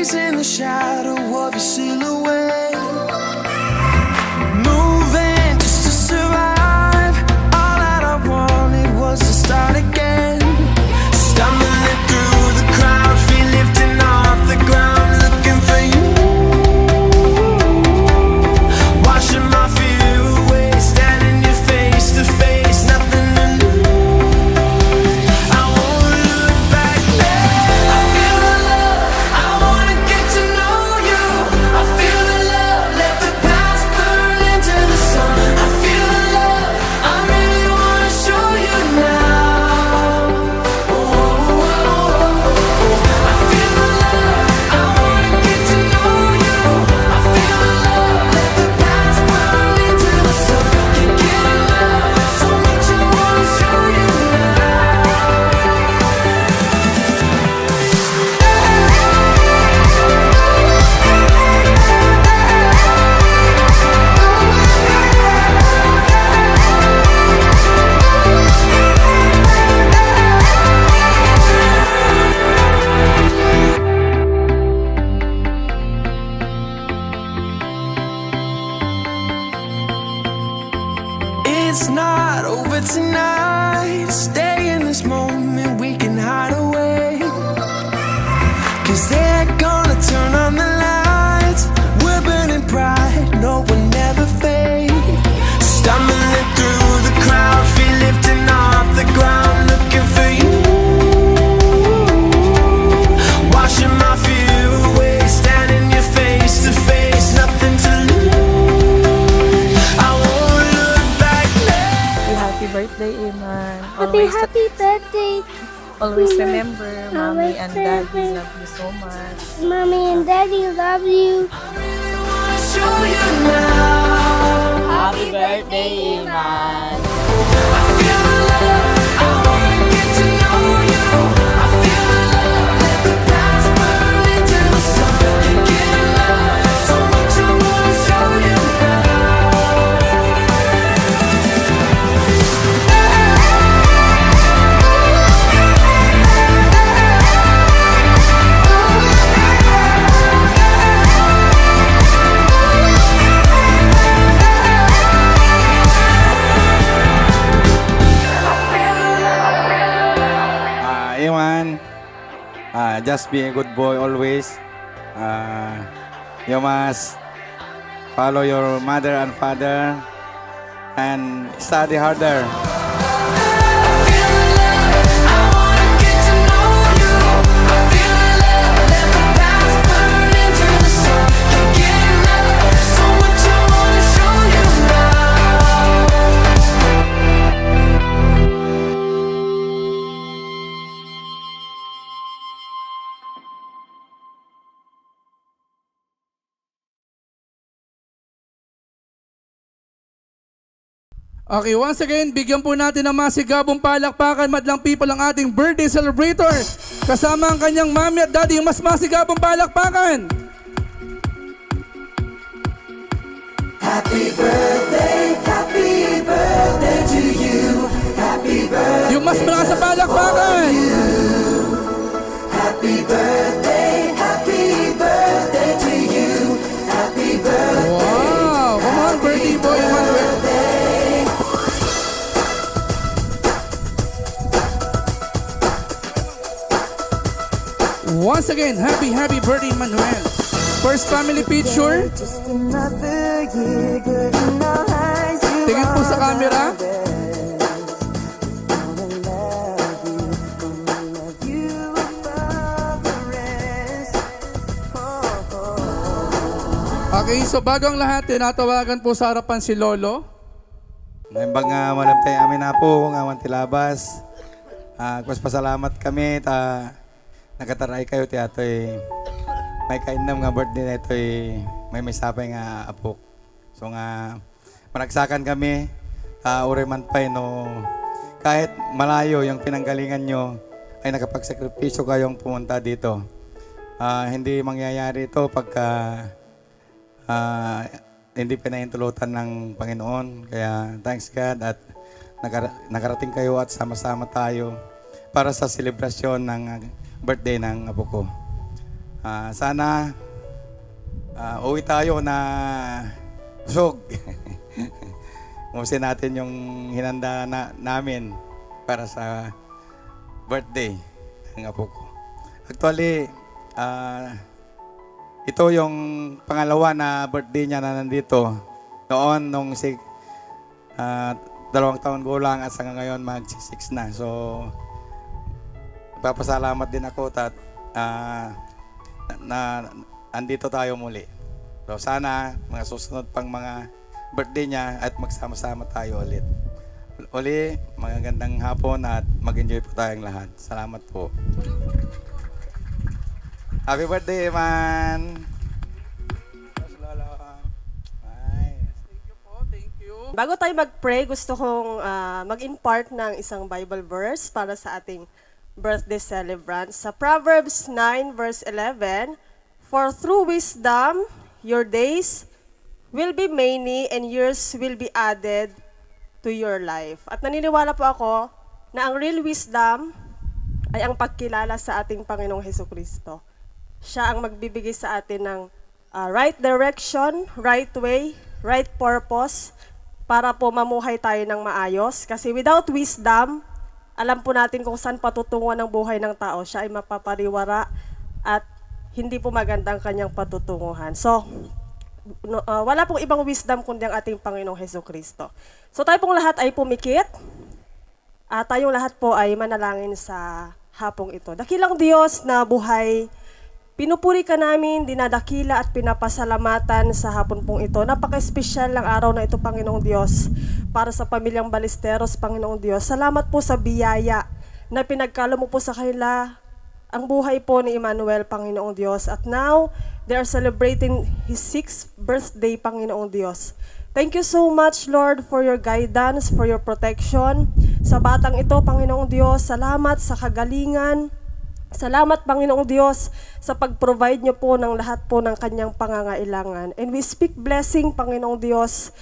chasing the shadow of your silhouette, moving just to survive. All that I wanted was to start again, stumbling through the crowd, feet lifting off the ground, looking for you, washing my fear away, standing here face to face, nothing to lose. I won't look back there. I feel the love, I wanna get to know you. I feel the love, let the past burn into the sun. I feel the love, I really wanna show you now. Oh, oh, oh, oh. I feel the love, I wanna get to know you. I feel the love, let the past burn into the sun. Can't get enough, so much I wanna show you now. It's not over tonight. Stay in this moment, we can hide away. Cause they're gonna turn on the lights. We're burning bright, no one never fade. Stumbling through the crowd, feet lifting off the ground, looking for you, washing my fear away, standing here face to face, nothing to lose. I won't look back now. Happy birthday, Iman. Happy birthday, Always remember, Mommy and Daddy birthday. love you so much. Mommy and Daddy love you. Really wanna show you now. Happy birthday, Iman! I feel the love, I wanna get to know you. I feel the love, let the past burn into the sun. Can't get enough, so much I wanna show you Iwan, just be a good boy always. You must follow your mother and father and study harder. Okay, once again, bigyan po natin ng masigabong palakpakan, madlang people ang ating birthday celebrator. Kasama ang kanyang mommy at daddy, yung mas masigabong palakpakan. Happy birthday to you. Happy birthday. Yung mas malakas sa palakpakan. Happy birthday to you. Happy birthday. Wow, come on, birthday boy Manuel. Once again, happy birthday, Manuel. First family picture. Tingin po sa camera. Okay, so bago ang lahat, tinatawagan po sa harapan si Lolo. Ngayong nga malamtay amin na po, ngawan tilabas. Kus pasalamat kami, nakataray kayo ti atoy may kainam nga birthday na ito'y may sapay nga apok. So nga managsakan kami, uri man pa no, kahit malayo yung pinanggalingan nyo ay nakapagsakripisyo kayong pumunta dito. Hindi mangyayari ito pagka hindi pinahintulutan ng Panginoon. Kaya thanks God at nakarating kayo at sama-sama tayo para sa selebrasyon ng birthday ng apo ko. Sana uwi tayo na busog. Umusin natin yung hinanda namin para sa birthday ng apo ko. Actually, ito yung pangalawa na birthday niya na nandito. Noon, nung 2 taon gulang at hanggang ngayon mag-6 na. So, nagpapasalamat din ako at andito tayo muli. So, sana mga susunod pang mga birthday niya at magsama-sama tayo ulit. Uli, magandang hapon at mag-enjoy po tayong lahat. Salamat po. Happy birthday, man! Bago tayo mag-pray, gusto kong mag-impart ng isang Bible verse para sa ating birthday celebrant. Sa Proverbs 9 verse 11, "For through wisdom, your days will be many and years will be added to your life." At naniniwala po ako na ang real wisdom ay ang pagkilala sa ating Panginoong Hesukristo. Siya ang magbibigay sa atin ng right direction, right way, right purpose, para po mamuhay tayo ng maayos. Kasi without wisdom, alam po natin kung saan patutunguhan ng buhay ng tao. Siya ay mapapariwara at hindi po magandang kanyang patutunguhan. So, wala pong ibang wisdom kundi ang ating Panginoong Hesukristo. So tayo pong lahat ay pumikit. Tayong lahat po ay manalangin sa hapong ito. Dakilang Diyos na buhay, pinupuri ka namin, dinadakila at pinapasalamatan sa hapon pong ito. Napaka-espesyal ng araw na ito, Panginoong Diyos, para sa pamilyang Ballesteros, Panginoong Diyos. Salamat po sa biyaya na pinagkalo mo po sa kanila ang buhay po ni Emmanuel, Panginoong Diyos. At now, they are celebrating his 6th birthday, Panginoong Diyos. Thank you so much, Lord, for your guidance, for your protection. Sa batang ito, Panginoong Diyos, salamat sa kagalingan. Salamat, Panginoong Diyos, sa pag-provide niyo po ng lahat po ng kanyang pangangailangan. And we speak blessing, Panginoong Diyos,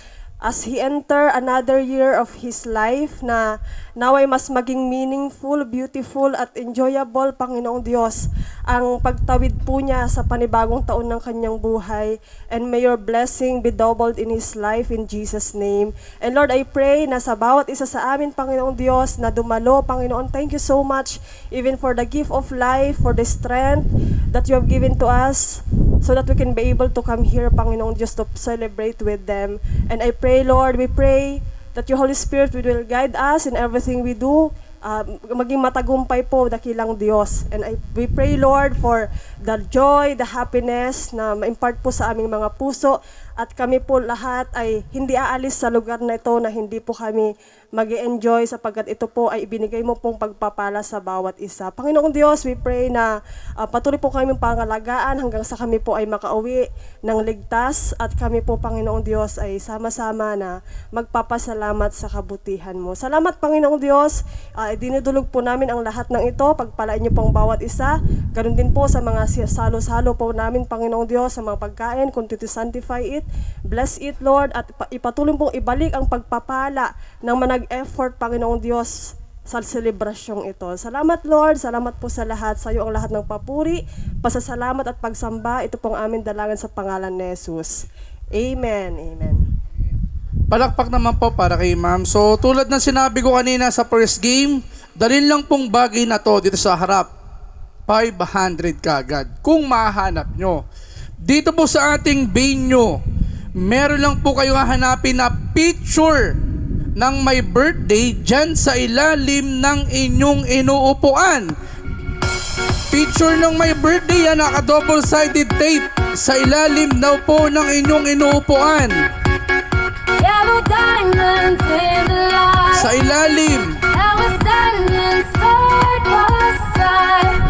as he enter another year of his life na naway mas maging meaningful, beautiful at enjoyable, Panginoong Diyos, ang pagtawid po niya sa panibagong taon ng kanyang buhay. And may your blessing be doubled in his life in Jesus' name. And Lord, I pray na sa bawat isa sa amin, Panginoong Diyos, na dumalo, Panginoon, thank you so much even for the gift of life, for the strength that you have given to us so that we can be able to come here, Panginoong Diyos, to celebrate with them. And I pray, Lord, we pray that your Holy Spirit will guide us in everything we do, maging matagumpay po, dakilang Diyos. And we pray, Lord, for the joy, the happiness na ma-impart po sa aming mga puso, at kami po lahat ay hindi aalis sa lugar na ito na hindi po kami mag-enjoy sapagkat ito po ay ibinigay mo pong pagpapala sa bawat isa. Panginoong Diyos, we pray na patuloy po kaming pangalagaan hanggang sa kami po ay makauwi ng ligtas, at kami po, Panginoong Diyos, ay sama-sama na magpapasalamat sa kabutihan mo. Salamat, Panginoong Diyos. Dinudulog po namin ang lahat ng ito. Pagpalain niyo pong bawat isa. Ganun din po sa mga salo-salo po namin, Panginoong Diyos, sa mga pagkain. Continue to sanctify it. Bless it, Lord, at ipatuloy pong ibalik ang pagpapala ng manag-effort, Panginoong Diyos, sa selebrasyong ito. Salamat, Lord. Salamat po sa lahat. Sa iyo ang lahat ng papuri, pasasalamat at pagsamba. Ito pong amin dalangin sa pangalan ni Jesus. Amen. Amen. Palakpak naman po para kay ma'am. So tulad ng sinabi ko kanina sa first game, dalhin lang pong bagay na to dito sa harap. 500 kagad kung mahanap nyo. Dito po sa ating venue, meron lang po kayo hahanapin na picture ng my birthday dyan sa ilalim ng inyong inuupuan. Picture ng my birthday yan, naka double-sided tape sa ilalim daw po ng inyong inuupuan. Yellow diamonds in the light. Sa ilalim, I was standing side by side.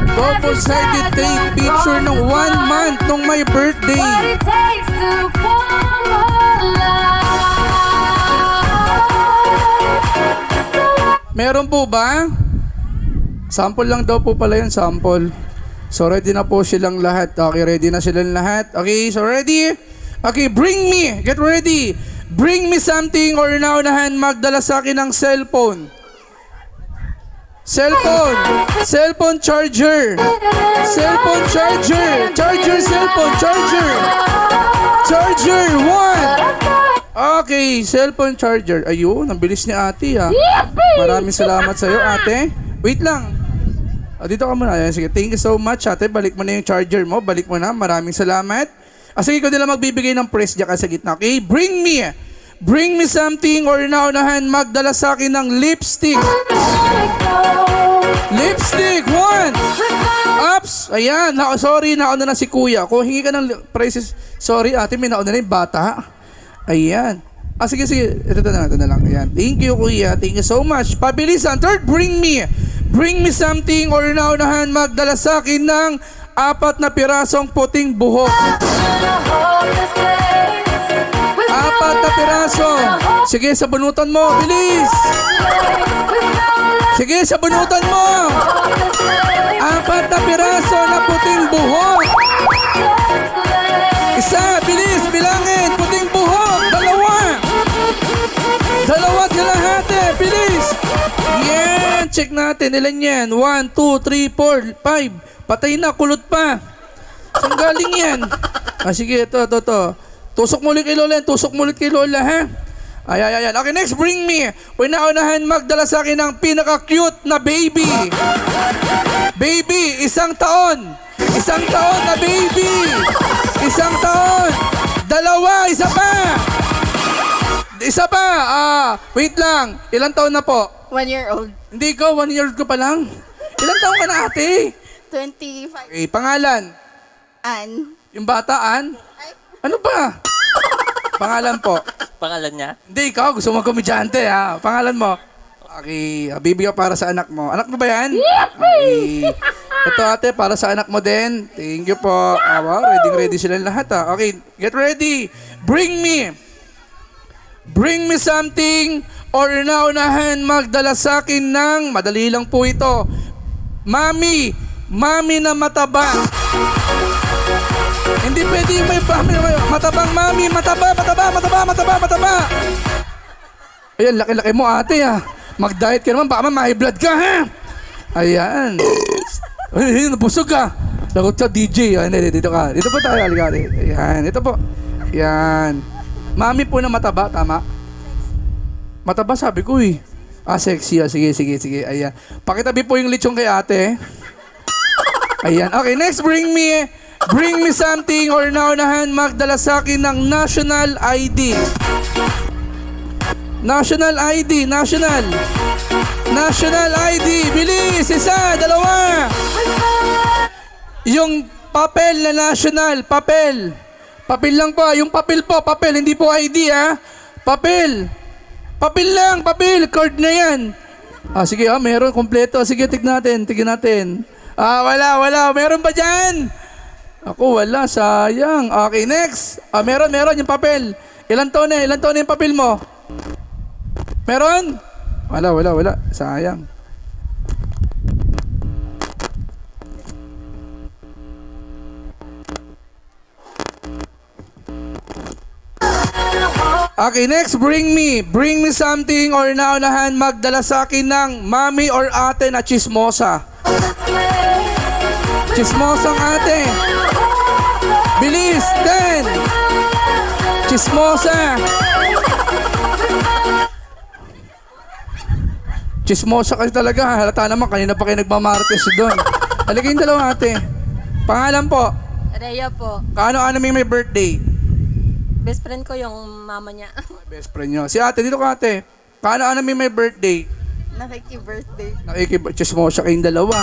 double-sided tape picture ng 1 month nung my birthday. What it takes to come alive. Meron po ba? Sample lang daw po pala yun, sample. So ready na po silang lahat. Okay, ready na silang lahat. Okay, so ready? Okay, bring me. Get ready. Bring me something or naunahan magdala sa akin ng cellphone. Cellphone. Cellphone charger. Cellphone charger. Charger, cellphone, charger. Charger, 1. Okay, cellphone charger. Ayun, ang bilis ni ate ha. Maraming salamat sa'yo ate. Wait lang. Dito ka muna. Ayan, sige, thank you so much ate. Balik mo na yung charger mo. Balik mo na. Maraming salamat. Sige, ko nila magbibigay ng press dyan ka sa gitna. Okay, bring me something or naunahan magdala sa akin ng lipstick. Lipstick, 1. Ups, ayan. Sorry, nauna na si kuya. Kung hingi ka ng prices, sorry ate, may nauna na yung bata. Ayan. Sige. Ito na lang. Ayan. Thank you, kuya. Thank you so much. Pabilisan. Third, bring me something or naunahan magdala sa akin ng 4 na pirasong puting buhok. 4 na piraso. Sige, sabunutan mo. Bilis. Sige, sabunutan mo. 4 na piraso na puting buhok. Isa, bilis, bilangin. Puting buhok. 2. 2 na lahat bilis. Yan, check natin. Ilan yan? 1, 2, 3, 4, 5. Patay na, kulot pa. Saan galing yan? Sige, ito. Tusok mo ulit kay Lola, ha? Ayan. Okay, next, bring me. Pinaunahan magdala sa akin ng pinaka-cute na baby. Baby, 1 taon. 1 taon na baby. 1 taon. 2, isa pa. Wait lang. Ilang taon na po? 1 year old. Hindi ko, 1 year old ko pa lang. Ilang taon ka na ate? 25. Okay, pangalan? Ann. Yung bata, Ann? Ano ba? Pangalan po? Pangalan niya? Hindi, ikaw. Gusto mo komedyante, ha? Pangalan mo? Okay, bibigyan para sa anak mo. Anak mo ba yan? Okay. Ito ate, para sa anak mo din. Thank you po. Wow, ready silang lahat, ha? Okay, get ready. Bring me something or naunahan magdala sa akin ng, madali lang po ito, Mami na mataba. Hindi pwede yung may matabang mami, mataba. Ayan, laki-laki mo ate ha. Mag-diet ka naman, baka may blood ka ha. Ayan. Ay, nabusog ka. Lagot sa DJ. Dito ka. Dito po tayo, aligari. Ayan, ito po. Ayan. Mami po na mataba, tama? Mataba sabi ko eh. Sexy. Sige. Ayan. Pakitabi po yung lechong kay ate. Ayan. Okay, next, bring me something or naunahan magdala sa akin ng national ID. National ID. Bilis! 1, 2. Yung papel na national. Papel lang po. Yung papel po. Hindi po ID ha. Papel lang. Card na yan. Sige meron. Kompleto. Sige, tignan natin. Wala. Meron ba dyan? Ako, wala. Sayang. Okay, next. Meron yung papel. Ilan taon na yung papel mo? Meron? Wala. Sayang. Okay, next, bring me something or naunahan magdala sa akin ng mami or ate na chismosa. Chismosang ate. Bilis, 10. Chismosa. Chismosa kasi talaga. Halata naman, kanina pa kayo nagmamartes doon. Halika yung dalawa ate. Pangalan po? Rhea po. Kaano may birthday? Best friend ko yung mama niya. Best friend nyo. Si ate, dito ka ate. Kaano may birthday? Nakiki-birthday. Chismosa kayong dalawa.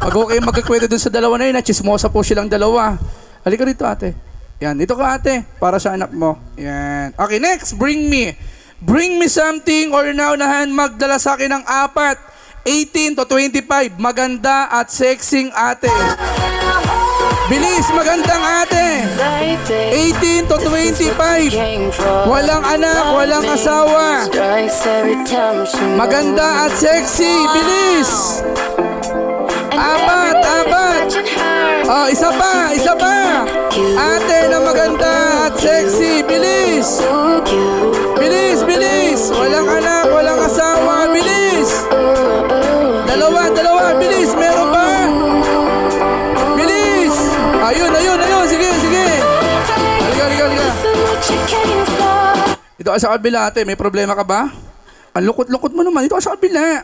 Pag okay magkakwento dun sa dalawa na yun, chismosa po silang dalawa. Halika rito ate. Yan, dito ka ate. Para sa anak mo. Yan. Okay, next, bring me something or naunahan magdala sa akin ng 4, 18 to 25. Maganda at sexing ate. Bilis, magandang ate. 18 to 25. Walang anak, walang asawa. Maganda at sexy. Bilis. 4. Isa pa. Ate na maganda at sexy. Bilis. Walang anak, walang asawa. Bilis. 2. Dito ka sa kabila, ate. May problema ka ba? Ang lukot-lukot mo naman. Dito ka sa kabila.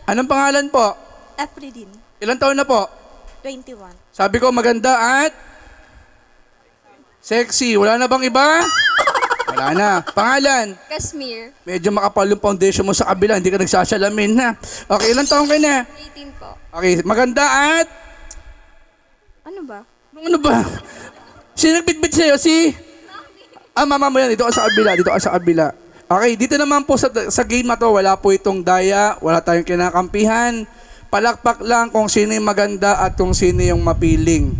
Anong pangalan po? Efridin, Ilang taon na po? 21. Sabi ko maganda at sexy. Wala na bang iba? Wala na. Pangalan? Kashmir, Medyo makapal yung foundation mo sa kabila. Hindi ka nagsasalamin na. Okay, ilang taon ka na? 18 po. Okay, maganda at... Ano ba? Ano ba? Sino nagbitbit sa'yo? Si... mama mo yan. Dito ka sa kabila. Dito ka sa kabila. Okay, dito naman po sa game na to, wala po itong daya. Wala tayong kinakampihan. Palakpak lang kung sino yung maganda at kung sino yung mapiling.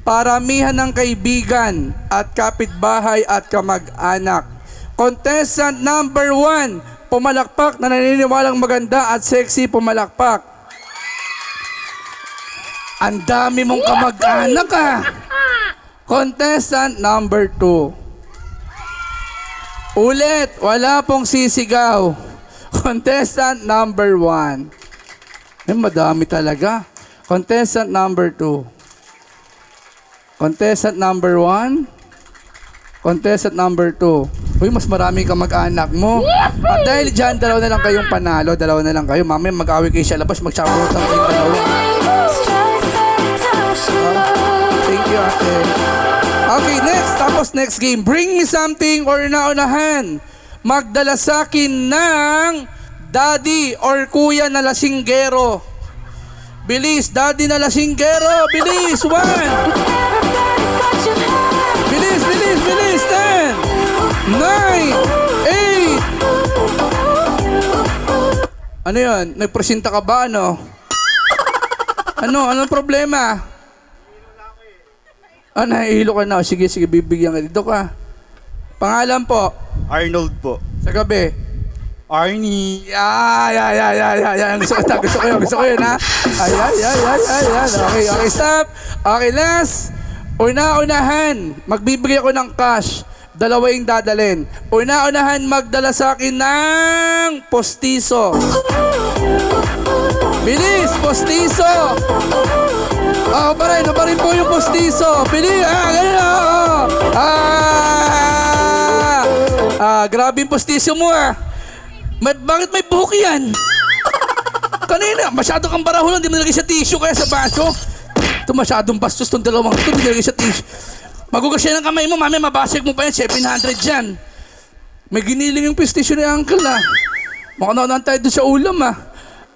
Paramihan ng kaibigan at kapitbahay at kamag-anak. Contestant number 1, pumalakpak na naniniwalang maganda at sexy, pumalakpak. Ang dami mong kamag-anak ah. Contestant number 2. Ulit, wala pong sisigaw. Contestant number 1. Madami talaga. Contestant number 2. Contestant number 1. Contestant number 2. Uy, mas marami kang mag-anak mo. At dahil dyan, dalawa na lang kayong panalo. Dalawa na lang kayo. Mamaya mag-away kayo siya labas. Magsaburot ng kayong dalawa. Thank you, ate. Okay, next. Tapos next game. Bring me something or naunahan. Magdala sa akin ng daddy or kuya na lasinggero. Bilis, daddy na lasinggero. Bilis, 1. Bilis, bilis, bilis. 10, 9, 8. Ano yun? Nagpresenta ka ba, ano? Anong problema? Nahihilo ka na. Sige, bibigyan ka. Dito ka. Pangalan po? Arnold po. Sa gabi? Arnie. Yeah. Gusto ko yun, ha? Ayan. Okay, stop. Okay, last. Una-unahan. Magbibigay ako ng cash. Dalawa yung dadalhin. Una-unahan magdala sa akin ng postiso. Bilis, postiso. Pa rin po yung postiso. Bilis, ganun. Grabe yung postiso mo, bakit may buhok yan? Kanina, masyado kang barahulan, di mo nilagay sa tissue kaya sa baso. Ito masyadong bastos itong dalawang ito, di nilagay sa tissue. Magugas siya ng kamay mo, mamaya mabasag mo pa yan, 700 yan. May giniling yung pistisyo ni Uncle, Mukhang naunahan tayo doon sa ulam,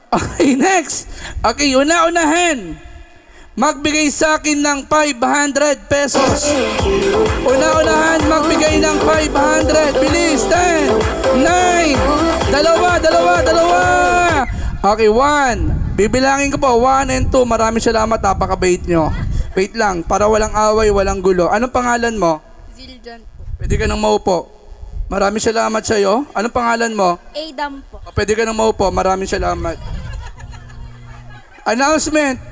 Okay, next. Okay, una-unahan. Magbigay sa akin ng 500 pesos. Una-unahan, magbigay ng 500. Bilis, 10, 9, dalawa. Okay, 1. Bibilangin ko po, 1 and 2. Maraming salamat, napakabait nyo. Wait lang, para walang away, walang gulo. Anong pangalan mo? Zildjian po. Pwede ka nang maupo. Maraming salamat sa'yo. Anong pangalan mo? Adam po. Pwede ka nang maupo. Maraming salamat. Announcement.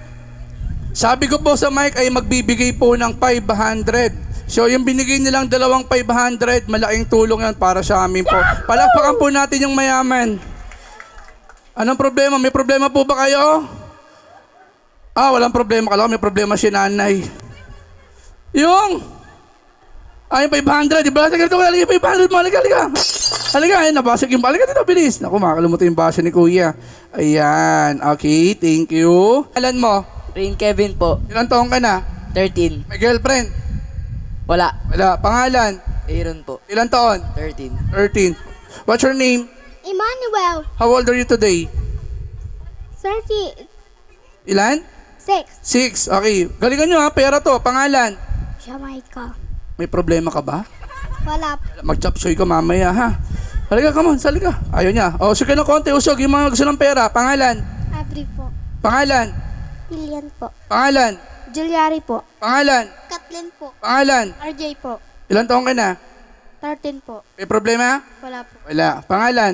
Sabi ko po sa mic ay magbibigay po ng 500. So yung binigay nilang dalawang 500, malaking tulong yan para sa amin po. Palakpakan po natin yung mayaman. Anong problema? May problema po ba kayo? Walang problema. Kala ko may problema si nanay. Yung 500, di ba? Halika, 500 mo. Halika. Halika, nabasag yung... Halika dito, bilis. Naku, makakalimutan yung basa ni Kuya. Ayan, okay, thank you. Alan mo? Rain Kevin po, Ilang taong ka na? 13. May girlfriend? Wala. Pangalan? Aaron po, Ilang taon? 13. 13. What's your name? Emmanuel, How old are you today? 36. Ilan? 6. Okay. Galingan nyo ha, pera to. Pangalan? Jamaica. May problema ka ba? Wala. Mag-chopsoy ka mamaya ha. Halika, come on, salika. Ayaw niya. Sige na konti, usog. Yung mga gusto ng pera. Pangalan? Abri po. Pangalan? Lilian po. Pangalan? Juliari po. Pangalan? Kathleen po. Pangalan? RJ po. Ilang taong ka na? 13 po. May problema? Wala po. Wala. Pangalan?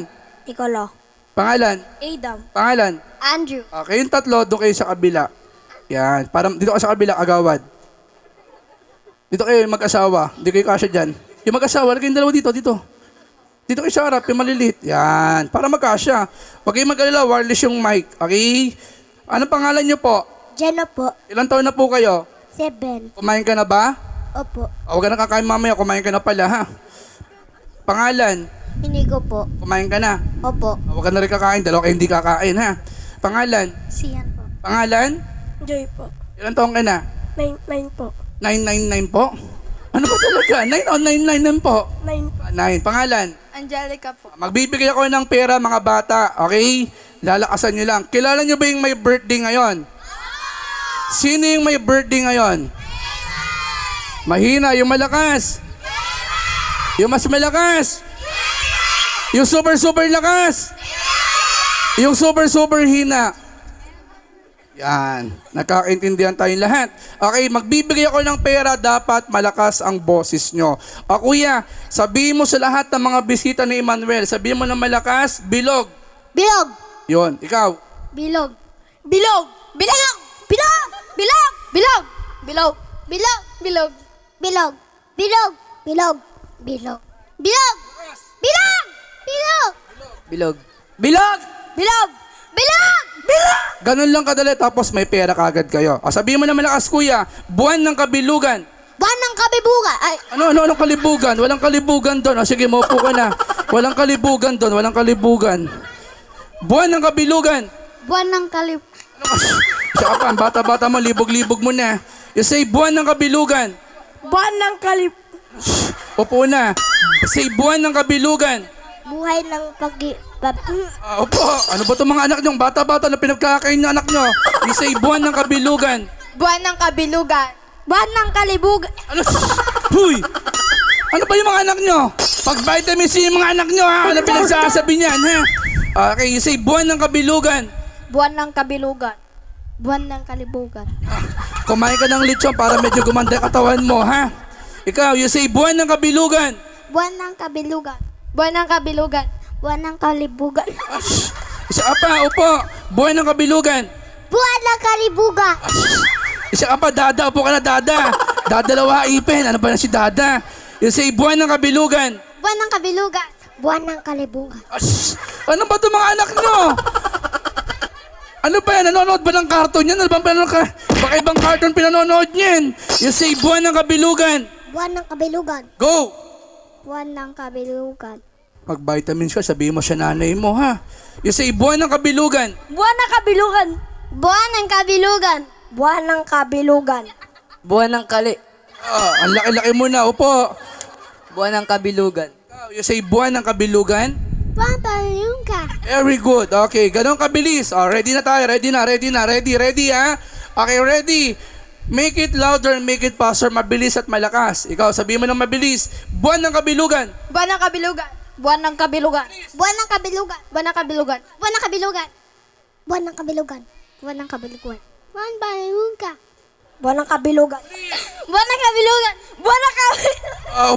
Nicolo. Pangalan? Adam. Pangalan? Andrew. Okay, yung tatlo, doon kayo sa kabila. Yan. Parang dito ka sa kabila, agawad. Dito kayo mag-asawa. Hindi kayo kasya dyan. Yung mag-asawa, lagay yung dalawa dito. Dito kayo sa harap, yung malilit. Yan. Para magkasya. Huwag kayong mag-alala, wireless yung mic. Okay? Anong pangalan nyo po? Jenna po. Ilang taon na po kayo? 7. Kumain ka na ba? Opo. Huwag ka na kakain mamaya, kumain ka na pala, ha? Pangalan? Inigo po. Kumain ka na. Opo. Huwag ka na rin kakain, dalawa kayo hindi kakain ha. Pangalan? Siyan po. Pangalan? Joy po. Ilan taong ka na? 9 po. 999 po? Ano ba talaga? 9 o 999 po? 9. Pangalan? Angelica po. Magbibigay ako ng pera mga bata, okay? Lalakasan nyo lang. Kilala nyo ba yung may birthday ngayon? Sino yung may birthday ngayon? Mahina, yung malakas. Yung mas malakas. Yung super lakas. Yung super hina. Yan. Nakakaintindihan tayong lahat. Okay, magbibigay ako ng pera, dapat malakas ang boses nyo. O kuya, sabihin mo sa lahat ng mga bisita ni Emmanuel, sabihin mo na malakas, bilog. Bilog. Yon, ikaw. Bilog. Bilog. Bilog. Bilog. Bilog. Bilog. Bilog. Bilog. Bilog. Bilog. Bilog. Bilog. Bilog. Bilog. Bilog. Bilog. Bilog. Bilog! Bilog. Bilog. Bilog. Ganun lang kadali, tapos may pera kagad kayo. O, sabihin mo na malakas, kuya, buwan ng kabilugan. Buwan ng kabibuga. Ay, Anong kalibugan? Walang kalibugan doon. O sige, maupo ka na. Walang kalibugan doon, walang kalibugan. Buwan ng kabilugan. buwan ng kalib... Siya pa, ang bata-bata mo, libog-libog mo na. You say, buwan ng kabilugan. Buwan ng kalip... Upo na. Say, buwan ng kabilugan. Buhay ng Opo, ano ba itong mga anak nyo? Bata-bata na pinagkakain ng anak nyo. You say, buwan ng kabilugan. Buwan ng kabilugan. Buwan ng kalibugan. Ano? Huy! Ano ba yung mga anak nyo? Pag vitamin C yung mga anak nyo, ha? Ano pinagsasabi niyan, ha? Okay, you say, buwan ng kabilugan. Buwan ng kabilugan. Buwan ng kalibugan. Kumain ka ng lechon para medyo gumanda yung katawan mo, ha? Ikaw, you say, buwan ng kabilugan. Buwan ng kabilugan. Buwan ng kabilugan. Buwan ng kalibugan. Isa ka pa, upo. Buwan ng kabilugan. Buwan ng kalibugan. Isa ka pa, dada. Upo ka na, dada. Dadalawa ipin. Ano ba na si dada? You say, buwan ng kabilugan. Buwan ng kabilugan. Buwan ng kalibugan. Ano ba itong mga anak nyo? Ano ba yan? Nanonood ba ng cartoon yan? Ano bang pinanonood ka? Baka ibang cartoon pinanonood niyan. You say, buwan ng kabilugan. Buwan ng kabilugan. Go! Buwan ng kabilugan. Mag-vitamins ka, sabihin mo sa nanay mo, ha? You say, buwan ng kabilugan. Buwan ng kabilugan. Buwan ng kabilugan. Buwan ng kabilugan. Buwan ng kali. Ang laki-laki mo na, upo. Buwan ng kabilugan. You say, buwan ng kabilugan. Buwan ng kabilugan. Very good. Okay, ganun kabilis. Ready na tayo. Ready, ha? Okay, ready. Make it louder, make it faster, mabilis at malakas. Ikaw, sabihin mo ng mabilis. Buwan ng kabilugan. Buwan ng kabilugan. Buwan ng kabilugan. Buwan ng kabilugan. Buwan ng kabilugan. Buwan ng kabilugan. Buwan ng kabilugan. Buwan ng kabilugan. Buwan ng kabilugan. Buwan ng kabilugan. Buwan ng kabilugan. Buwan ng kabilugan.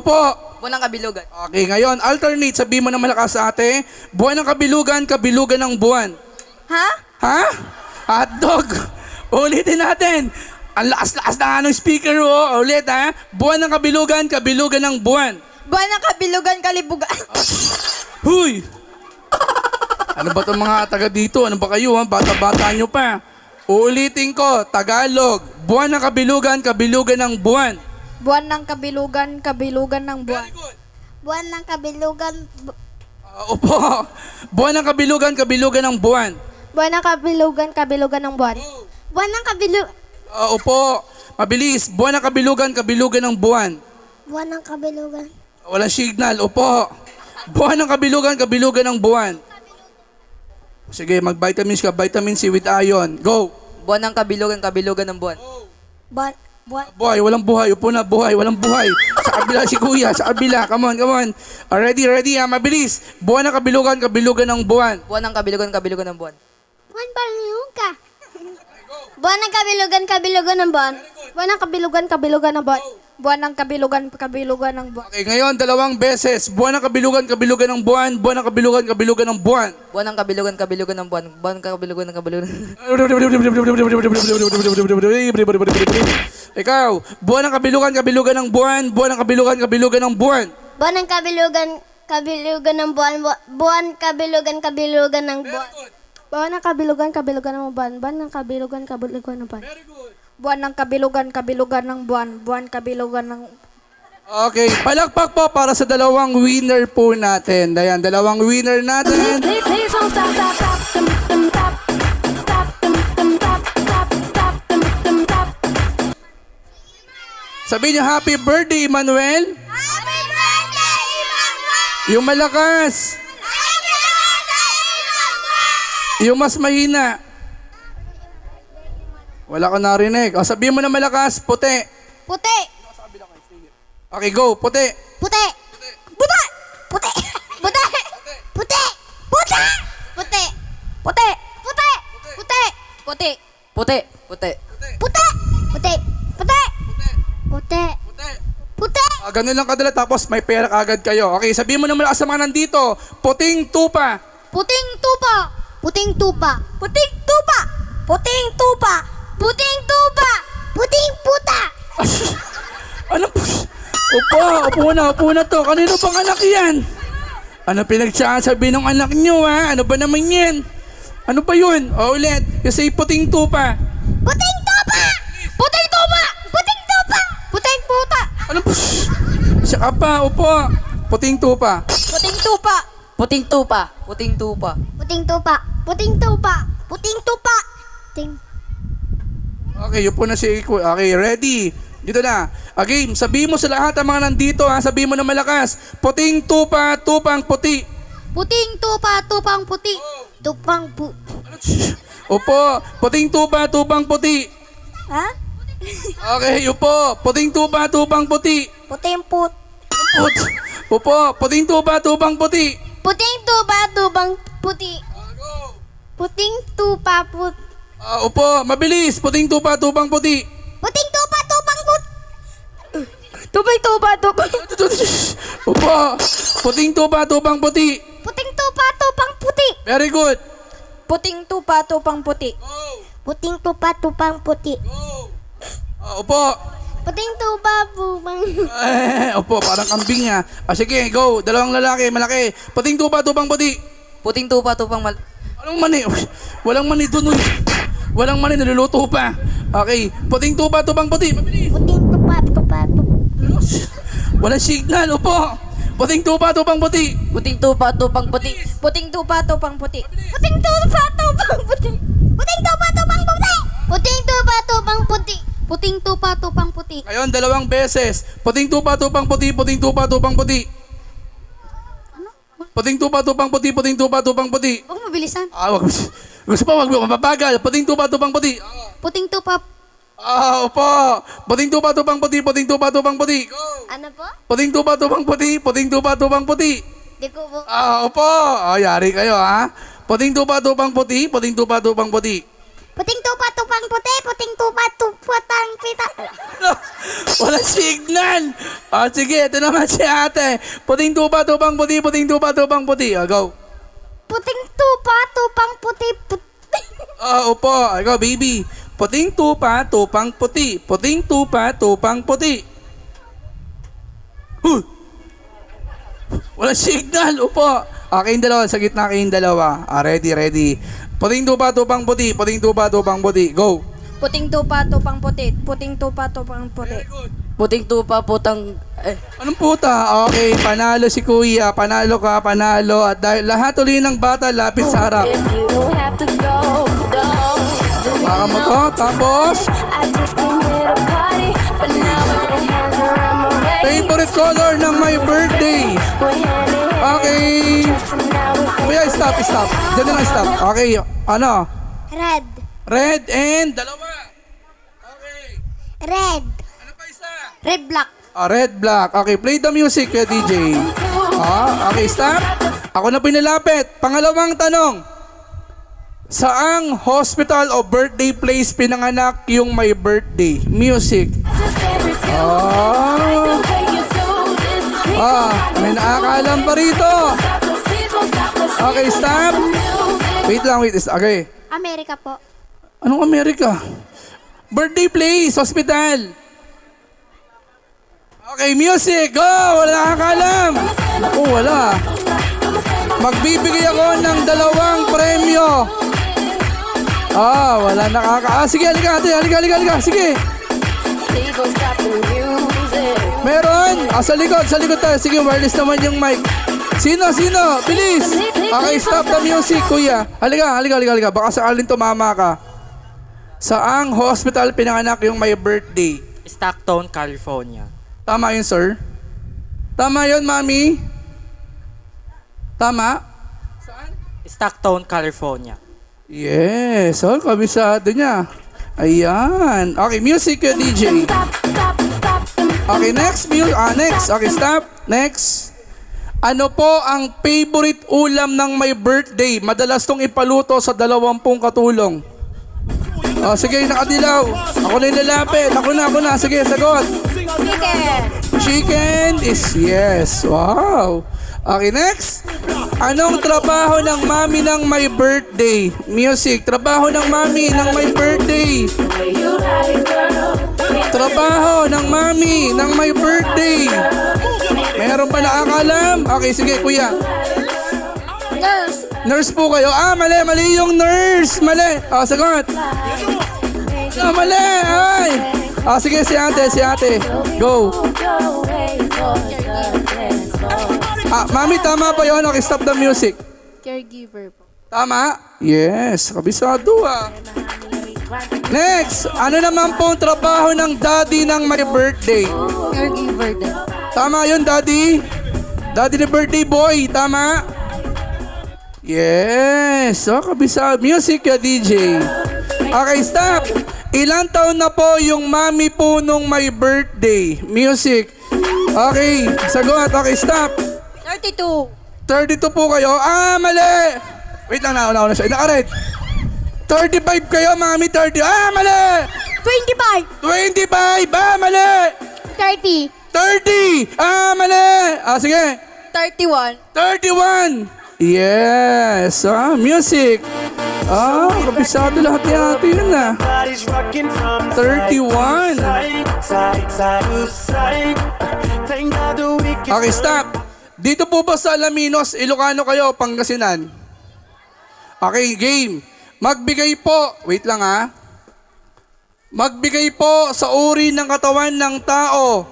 Upo. Buwan ng kabilugan. Okay, ngayon, alternate. Sabihin mo ng malakas sa ate. Buwan ng kabilugan, kabilugan ng buwan. Ha? Ha? Hotdog. Ulitin natin. Ang lakas-lakas na ng speaker, oh. Ulit, ha? Buwan ng kabilugan, kabilugan ng buwan. Buwan ng kabilugan, kalibugan. Huy! Ano ba itong mga taga dito? Ano ba kayo, ha? Bata-bata nyo pa. Uulitin ko, Tagalog. Buwan ng kabilugan, kabilugan ng buwan. Buwan ng kabilugan, kabilugan ng buwan. Buwan ng kabilugan, Opo. Buwan ng kabilugan, kabilugan ng buwan. buwan ng kabilugan, kabilugan ng buwan. Buwan ng kabilugan, Opo. Mabilis. Buwan ng kabilugan, kabilugan ng buwan. buwan ng kabilugan. Walang signal. Opo. Buwan ng kabilugan, kabilugan ng buwan. Sige, mag-vitamins ka. Vitamin C with iron. Go. Buwan ng kabilugan, kabilugan ng buwan. Buwan, Buhay, walang buhay. Upo na, buhay, walang buhay. Sa kabila si kuya, sa kabila. Come on. Ready, ha? Mabilis. Buwan ng kabilugan, kabilugan ng buwan. Buwan ng kabilugan, kabilugan ng buwan. buwan ka. Buwan ng kabilugan, kabilugan ng buwan. Buwan ng kabilugan, kabilugan ng buwan. Buwan ng kabilugan, kabilugan ng buwan. Okay, ngayon, dalawang beses. Buwan ng kabilugan, kabilugan ng buwan. Buwan ng kabilugan, kabilugan ng buwan. Buwan ng kabilugan, kabilugan ng buwan. Buwan ng kabilugan, kabilugan. Ikaw, buwan ng kabilugan, kabilugan ng buwan. Buwan ng kabilugan, kabilugan ng buwan. Buwan ng kabilugan, kabilugan ng buwan. Buwan kabilugan, kabilugan ng buwan. Buwan ng kabilugan, kabilugan ng buwan. Buwan ng kabilugan, kabilugan ng buwan. Buwan ng kabilugan, kabilugan ng buwan. Buwan kabilugan ng... Okay, palakpak po para sa dalawang winner po natin. Ayan, dalawang winner natin. Please don't stop, stop, stop, stop, stop, stop, stop, stop, stop. Sabihin niyo, happy birthday, Emmanuel. Happy birthday, Emmanuel! Yung malakas. Happy birthday, Emmanuel! Yung mas mahina. Wala ko narinig. O, sabihin mo na malakas, puti. Puti! Okay, go, puti. Puti! Puti! Puti! Puti! Puti! Puti! Puti! Puti! Puti! Puti! Puti! Puti. Puti. Puti! Puti! Puti! Puti! Puti! Ganun lang kadala, tapos may pera agad kayo. Okay, sabihin mo na malakas sa mga nandito. Puting tupa. Puting tupa! Puting tupa! Puting tupa! Puting tupa! Puting tupa! Puting puta! Ano po? Upo na to. Kanino pang anak yan? Ano pinagsasabi ng anak nyo, ha? Ano ba naman yan? Ano ba yun? O ulit, kasi puting tupa. Puting tupa! Puting tupa! Puting tupa! Puting puta! Ano po? Siya ka pa, upo. Puting tupa. Puting tupa! Puting tupa. Puting tupa. Puting tupa! Puting tupa! Puting tupa! Puting... Okay, upo na si Iko. Okay, ready? Dito na. Okay, sabihin mo sa lahat ang mga nandito, ha? Sabihin mo na malakas. Puting tupa, tupang puti. Puting tupa, tupang puti. Tupang pu... Upo. Puting tupa, tupang puti. Ha? Okay, upo. Puting tupa, tupang puti. Puting put... Put. Upo. Puting tupa, tupang puti. Puting tupa, tupang puti. Puting tupa, put... Upo. Mabilis. Puting tupa, tupang puti. Puting tupa, tupang put... Tupay tupa, tupang... Upo. Puting tupa, tupang puti. Puting tupa, tupang puti. Very good. Puting tupa, tupang puti. Puting tupa, tupang puti. Upo. Puting tupa, tupang... Upo. Parang kambing niya. Sige, go. Dalawang lalaki, malaki. Puting tupa, tupang puti. Puting tupa. Tupang mal... Anong mani? Walang mani doon. Walang mani, naluluto pa. Okay. Puting tupa, tupang puti. Mabilis. Puting tupa, tupa, tupa. Walang signal. Upo. Puting tupa, tupang puti. Puting tupa. Tupang puti. Puting tupa, tupang puti. Puting tupa, tupang puti. Puting tupa, tupang puti. Puting tupa, tupang puti. Puting tupa, tupang puti. Ngayon, dalawang beses. Puting tupa, tupang puti. Puting tupa, tupang puti. Puting tupa, tupang puti. Puting tupa, tupang puti. Huwag mabilisan. Wag. Gusto pa, wag mo mapapagal. Puting tupa, tupang puti. Puting tupa... Upo. Puting tupa, tupang puti. Puting tupa, tupang puti. Go. Ano po? Puting tupa, tupang puti. Puting tupa, tupang puti. Di ko po... Upo. Yari kayo, ha? Puting tupa, tupang puti. Puting tupa, tupang puti. Puting tupa, tupang puti. Puting tupa, tupang pita. Walang signal. Sige, ito naman si ate. Puting tupa, tupang puti. Puting tupa, tupang puti. Go. Puting tupa, tupang puti. Upo. Go, baby. Puting tupa, tupang puti. Puting tupa, tupang puti. Walang signal. Upo. Kayong dalawa. Sa gitna kayong dalawa. Ready. Puting tupa, tupang puti. Puting tupa, tupang puti. Go. Puting tupa, tupang puti. Puting tupa, tupang puti. Puting tupa. Putang... Anong puta? Okay, panalo si kuya. Panalo ka, panalo. At dahil lahat uli ng bata lapit sa harap. Baka mo to. Tapos, favorite color ng my birthday. Okay. Kuya, stop. Diyan na lang, stop. Okay, ano? Red. Red and dalawa. Okay. Red. Ano pa isa? Red black. Red, black. Okay, play the music, DJ. Okay, stop. Ako na pinalapit. Pangalawang tanong. Saang hospital o birthday place pinanganak yung my birthday? Music. May nakakalam pa rito. Okay, stop. Wait lang. Okay. Amerika po. Anong Amerika? Birthday place, hospital. Okay, music. Go! Wala nakakalam. Naku, wala. Magbibigay ako ng 2 premyo. Wala Sige, halika. Sige. Meron. Sa likod tayo. Sige, wireless naman yung mic. Sino? Bilis! Okay, stop the music, kuya. Halika. Baka sakaling tumama ka. Saang hospital pinanganak yung may birthday? Stockton, California. Tama yun, sir? Tama yun, mami? Tama? Stockton, California. Yes. Oh, kabisado niya. Ayan. Okay, music, DJ. Okay, next. Okay, stop. Next. Ano po ang favorite ulam ng may birthday? Madalas tong ipaluto sa 20 katulong. Oh, sige, nakadilaw. Ako na yung lalapit. Ako na. Sige, sagot. Chicken is yes. Wow. Okay, next. Anong trabaho ng mami ng may birthday? Music. Trabaho ng mami ng may birthday. Trabaho ng mami ng may birthday. Meron pa nakakalam? Okay, sige, kuya. Nurse po kayo. Mali yung nurse. Mali. Sagot. Mali. Ay. Sige, si ate. Go. Mami, tama pa yun. Okay, stop the music. Caregiver po. Tama? Yes. Kabisado Next. Ano naman po ang trabaho ng daddy ng may birthday? Caregiver din. Tama yun, daddy. Daddy ni birthday boy. Tama? Yes. Kabisado. Music ya, DJ. Okay, stop. Ilan taon na po yung mami po nung may birthday? Music. Okay, sagot. Okay, stop. 32. 32 po kayo. Mali. Wait lang, nauna siya. Nakared. 35 kayo, mami. 30. Mali. 25. 25. Mali. 30. 30. Mali. Sige. 31. 31. Yes. Music. Kabisado lahat yata yun Body's rocking from 31. side to side. Thank God the weekend. Okay, stop. Dito po ba sa Alaminos, Ilocano kayo, Pangasinan? Okay, game. Magbigay po, wait lang Magbigay po sa uri ng katawan ng tao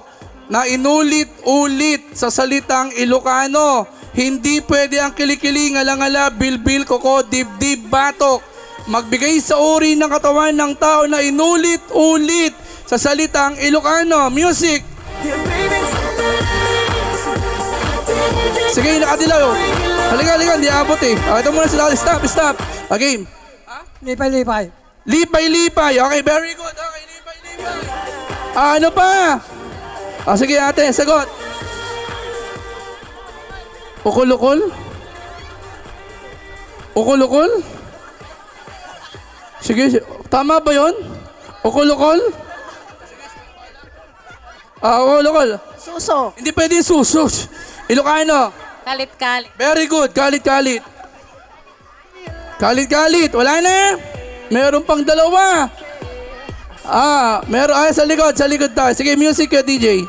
na inulit-ulit sa salitang Ilocano. Hindi pwede ang kilikili, ngala-ngala, bilbil, koko, dibdib, batok. Magbigay sa uri ng katawan ng tao na inulit-ulit sa salitang Ilocano. Music. Sige, nakadilaw. Halika, hindi abot ito muna sila. Stop. Game. Lipay. Lipay. Okay, very good. Okay, lipay. Ano pa? Sige, ate, sagot. Ukol-ukol? Sige, tama ba yun? Ukol-ukol? Ukol-ukol. Suso. Hindi pwede yung suso. Ilocano. Kalit-kalit. Very good. Kalit-kalit. Wala na. Meron pang dalawa. Meron. Sa likod tayo. Sige, music ka, DJ.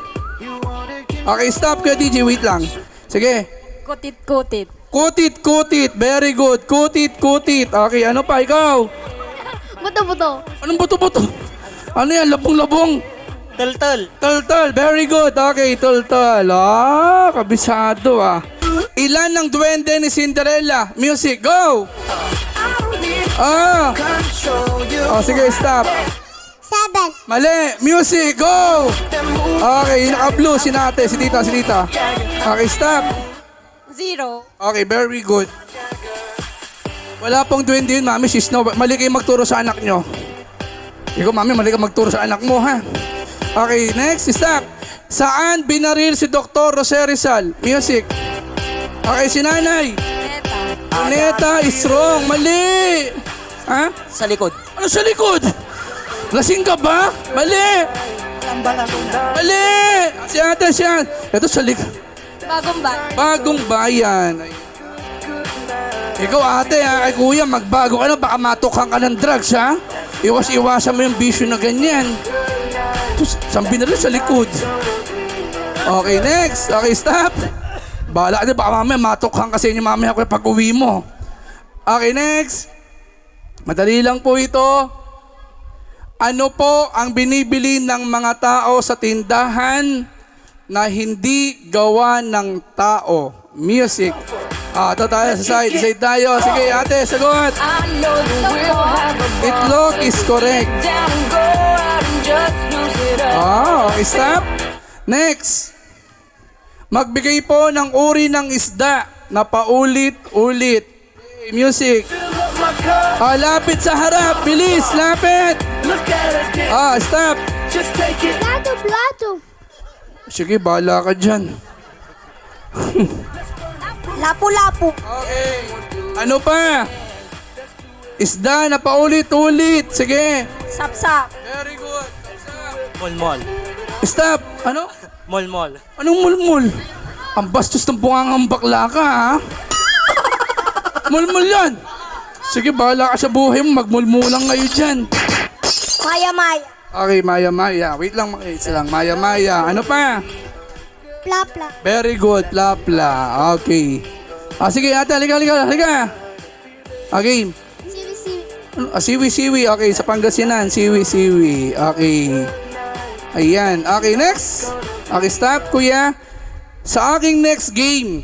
Okay, stop ka, DJ. Wait lang. Sige. Kutit-kutit. Kutit. Very good. Kutit. Okay, ano pa? Ikaw? Buto-buto. Anong buto-buto? Ano yan? Labong-labong. Tultol. Very good. Okay, tultol. Kabisado Ilan ng duwende ni Cinderella? Music, go! Sige, stop. 7. Mali. Music, go! Okay, naka-blue si tita. Okay, stop. 0. Okay, very good. Wala pong duwende yun, mami. Mali kayo magturo sa anak nyo. Ikaw, mami, mali ka magturo sa anak mo, ha? Okay, next, stop. Saan binaril si Dr. Jose Rizal? Music. Okay, si nanay. Neta is wrong. Mali. Sa likod. Ano sa likod? Lasing ka ba? Mali. Si ate. Ito sa likod. Bagong bayan. Ikaw ate ay kuya, magbago ka na. Baka matukhang ka ng drugs Iwas-iwasan mo yung bisyo na ganyan. Saan binaril sa likod? Okay, next. Okay, stop. Bahala ka, baka mamaya matukhang kasi niyo mamaya ako pag uwi mo. Okay, next. Madali lang po ito. Ano po ang binibili ng mga tao sa tindahan na hindi gawa ng tao. Music. Ito tayo sa side. Side tayo. Sige, ate, sagot. Itlog is correct. Okay, stop. Next. Magbigay po ng uri ng isda na paulit-ulit. Okay, music. Lapit sa harap. Bilis, lapit. Stop. Plato. Sige, bahala ka dyan. Lapu-lapu. Okay. Ano pa? Isda na paulit-ulit. Sige. Sapsap. Very good. Molmol. Stop. Ano? Molmol. Anong mulmul? Ang bastos ng bungangang bakla ka, ha? Mulmul yan. Sige, bahala ka sa buhay mo. Magmulmulang ngayon dyan. Maya-maya. Okay, Maya-Maya. Wait lang, wait lang. Maya-Maya. Ano pa? Pla-pla. Very good. Lapla. Okay. Sige, ate. Halika. Okay. Siwi-siwi. Siwi-siwi. Okay, sa Pangasinan. Siwi-siwi. Okay. Ayan. Okay, next. Okay, stop, kuya. Sa aking next game,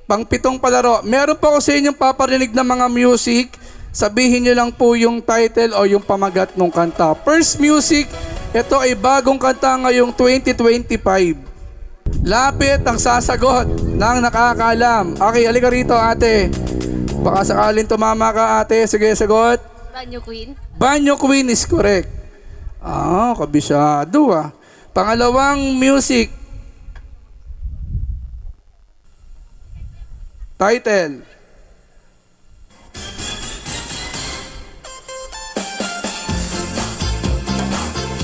pang-pitong palaro, meron po ako sa inyong paparinig na mga music. Sabihin nyo lang po yung title o yung pamagat ng kanta. First music, ito ay bagong kanta ngayong 2025. Lapit ang sasagot ng nakakaalam. Okay, halika rito, ate. Baka sakaling tumama ka, ate. Sige, sagot. Banyo Queen. Banyo Queen is correct. Kabisado ah. Pangalawang music. Title.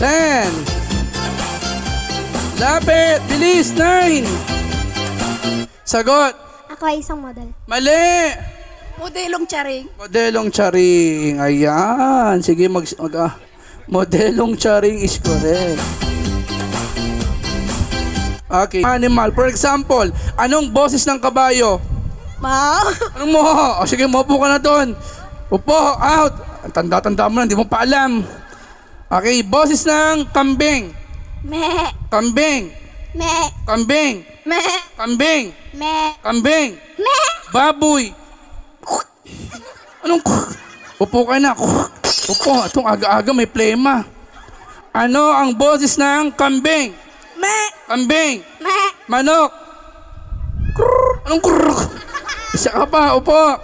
Ten. Lapit. Bilis. 9. Sagot. Ako ay isang model. Mali. Modelong charing. Modelong charing. Ayan. Sige, modelong charing is correct. Okay. Animal. For example, anong boses ng kabayo? Anong mo? Sige, maupo ka na doon. Upo, out. Ang tanda-tanda mo na, hindi mo pa alam. Okay, boses ng kambing. Me. Kambing. Me. Kambing. Me. Kambing. Me. Kambing. Me. Baboy. Anong upo ka na. Upo, itong aga-aga may plema. Ano ang boses ng kambing? Me. Kambing. Me. Manok. Anong krrrr? Isa ka pa, upo.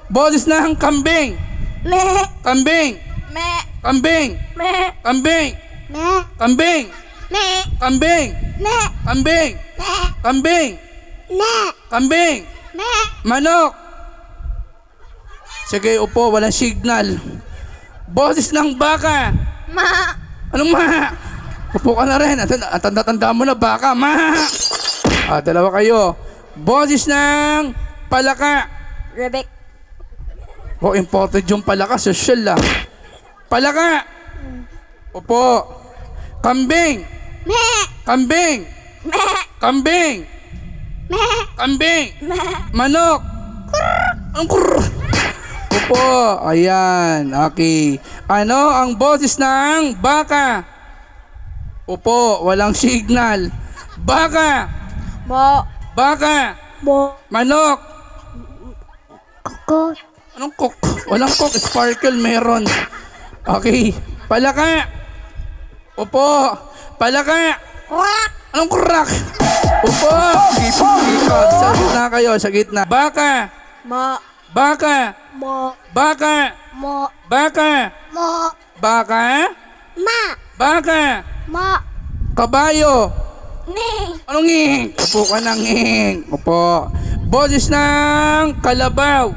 Boses ng kambing. Me. Kambing. Me. Kambing. Me. Kambing. Me. Kambing. Me. Kambing. Me. Kambing. Me. Kambing. Me. Kambing. Me. Manok. Sige, upo, walang signal. Boses ng baka. Ma. Anong ma? Upo ka na rin. Ang tanda-tanda mo na baka, ma. Dalawa kayo. Boses ng palaka. Rebek. Imported yung palaka. Social ah. Palaka. Upo. Kambing. Me. Kambing. Me. Kambing. Me. Kambing. Me. Manok. Anong kurr? Upo. Ayan. Okay. Ano ang boses ng baka? Upo. Walang signal. Baka. Mo. Baka. Mo. Manok. Koko. Anong cook? Walang cook. Sparkle meron. Okay. Palaka. Upo. Palaka. Quack. Anong crack? Upo. Ipag. Sa gitna kayo. Sa gitna. Baka. Ma. Baka. Mo. Baka. Mo. Baka. Mo. Baka. Ma. Baka. Ma. Kabayo. Ne. Anong nging? Upo ka ng nging. Upo. Boses ng kalabaw.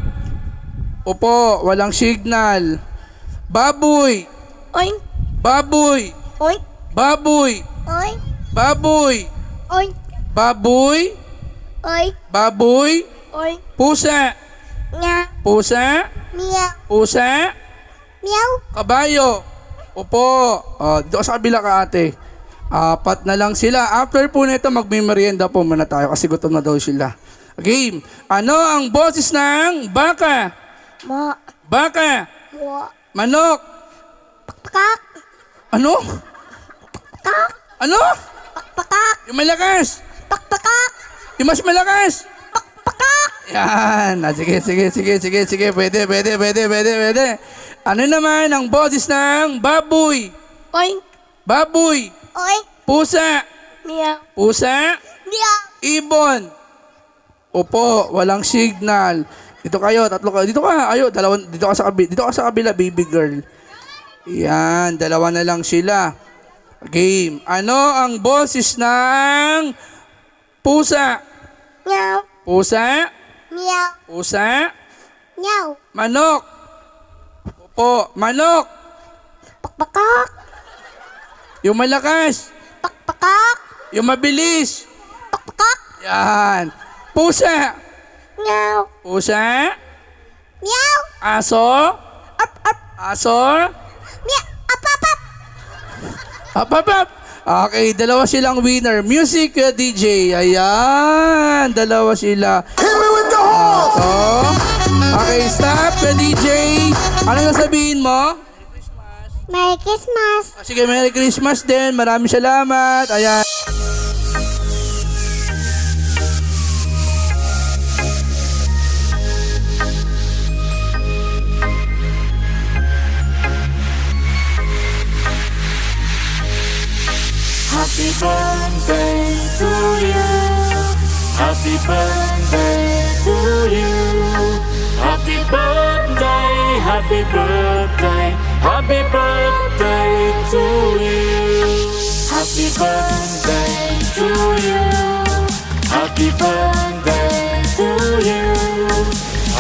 Upo. Walang signal. Baboy. Oink. Baboy. Oink. Baboy. Oink. Baboy. Oink. Baboy. Oink. Baboy. Oink. Pusa. Nga. Pusa. Meow. Pusa. Meow. Kabayo. Upo. Doon sa kabila ka, ate. 4 na lang sila. After po nito, magmimerienda po muna tayo kasi gutom na daw sila. Game. Ano ang boses ng baka? Mo. Baka. Mo. Manok. Kak. Ano? Kak. Ano? Pakpak. Yung malakas. Pakpak. Yung mas malakas. Pakpak. Yan. Sige. Pwede. Ano naman ang boses ng baboy? Oink. Baboy. Oink. Pusa. Meow. Pusa. Meow. Ibon. Opo, walang signal. Dito kayo, tatlo kayo. Dito ka, dito ka sa kabila, baby girl. Yan, dalawa na lang sila. Game. Ano ang boses ng pusa? Meow. Pusa? Meow. Pusa? Meow. Manok. Opo, manok. Pakpakak. Yung malakas. Pakpakak. Yung mabilis. Pakpakak. Yan. Pusa. Meow. Pusa. Meow. Aso. Up, up. Aso. Meow. Up, up, up. Up. Okay, dalawa silang winner. Music DJ. Ayan, dalawa sila. Hit me with the horse! Okay, stop DJ. Ano nasabihin mo? Merry Christmas. Sige, Merry Christmas din. Maraming salamat. Ayan. Happy birthday to you. Happy birthday to you. Happy birthday, happy birthday, happy birthday to you. Happy birthday to you. Happy birthday to you.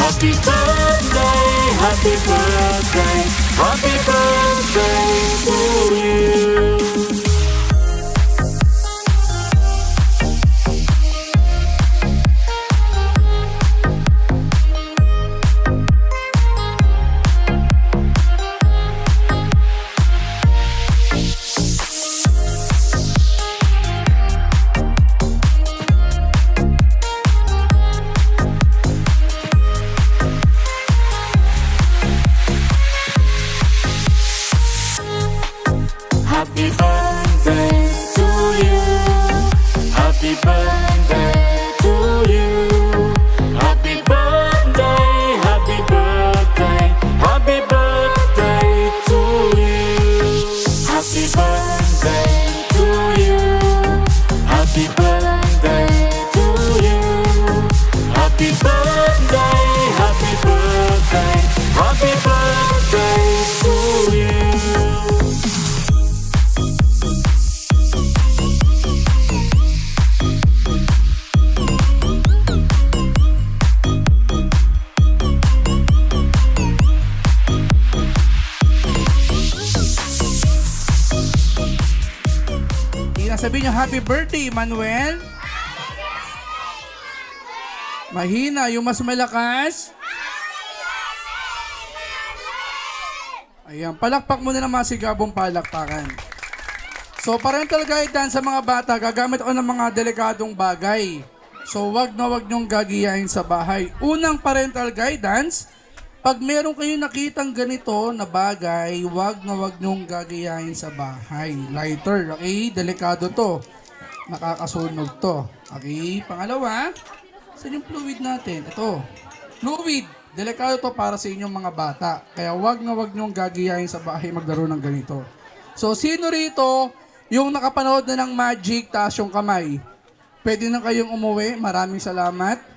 Happy birthday, happy birthday, happy birthday to you. Happy birthday to you. Happy birthday to you. Happy birthday, happy birthday, happy birthday to you. Happy birthday to you. Happy birthday to you. Happy birthday, happy birthday, happy birthday to you. Sabihin niyo, happy birthday, Manuel. Mahina, yung mas malakas. Ayan, palakpak muna ng masigabong palakpakan. So, parental guidance sa mga bata, gagamit ako ng mga delikadong bagay. So, wag niyong gagiyahin sa bahay. Unang parental guidance, pag meron kayong nakitang ganito na bagay, wag niyong gagayahin sa bahay. Lighter, okay? Delikado to. Nakakasunog to. Okay? Pangalawa, saan yung fluid natin? Ito. Fluid. Delikado to para sa inyong mga bata. Kaya wag niyong gagayahin sa bahay maglaro ng ganito. So, sino rito yung nakapanood na ng Magic, taas yung kamay? Pwede na kayong umuwi. Maraming salamat.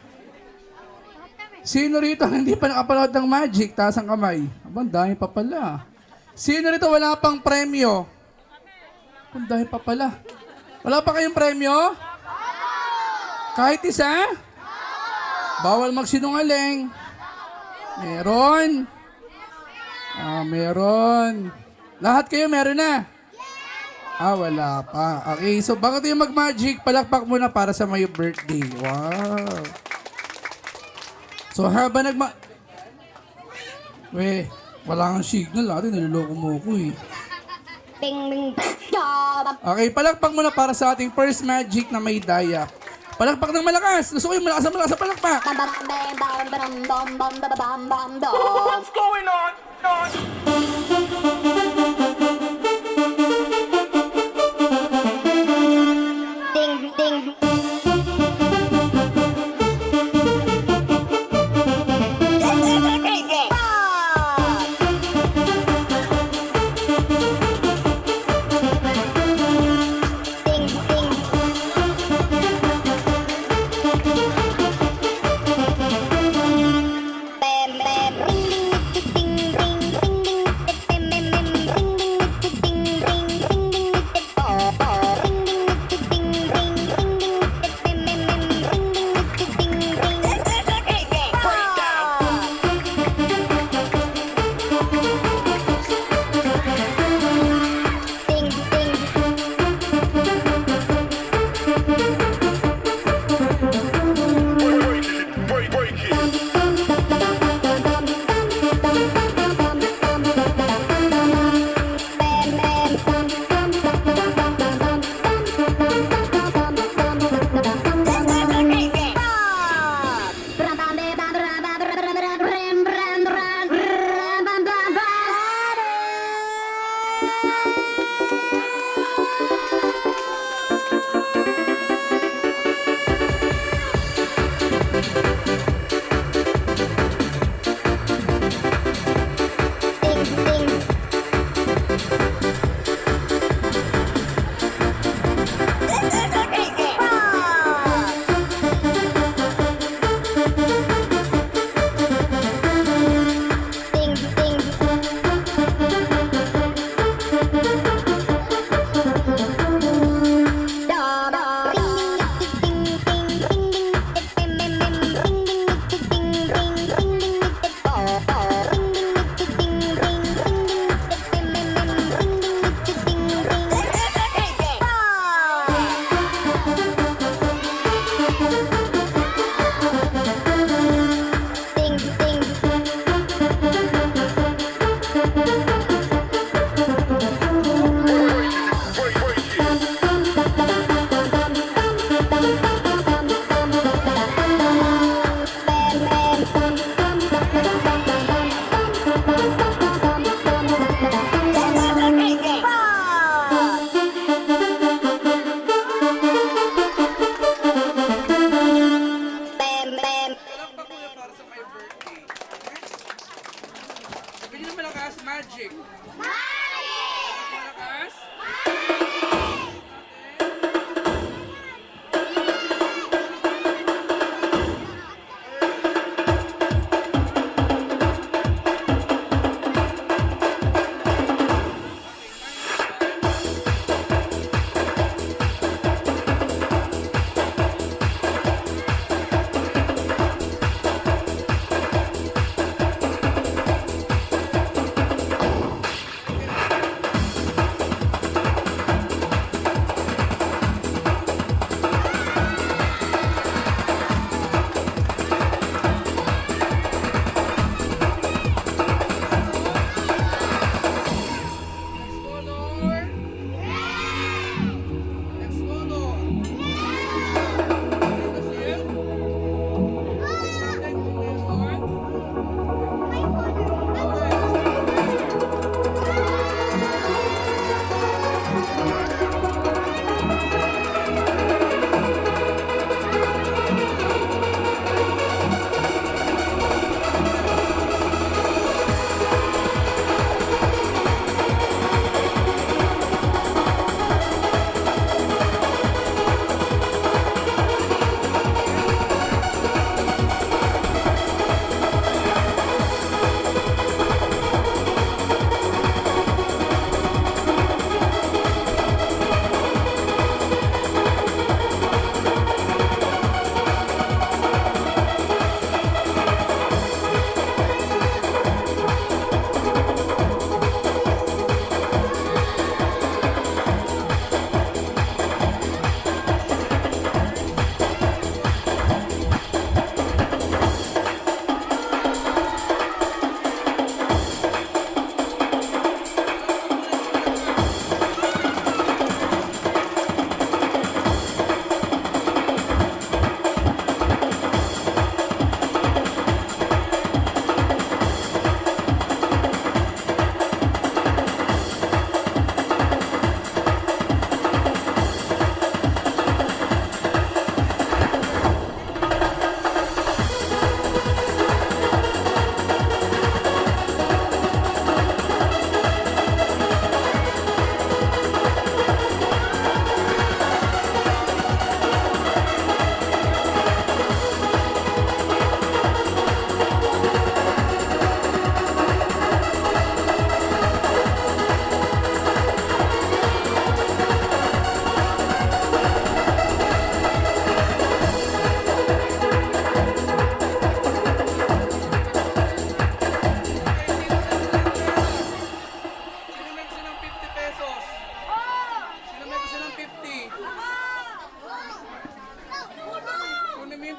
Sino rito hindi pa nakapanood ng Magic? Taas ang kamay. Abang, dami pa pala. Sino rito wala pang premyo? Abang, dami pa pala. Wala pa kayong premyo? Kahit isa? Bawal magsinungaling. Meron. Meron. Lahat kayo meron na? Wala pa. Okay, so bago tayo mag-Magic, palakpak muna para sa may birthday. Wow. So, habang wala kang signal. Ate, naliloko mo ko eh. Okay, palakpak muna para sa ating first Magic na may daya. Palakpak ng malakas. Gusto ko yung malakas na palakpak. What's going on?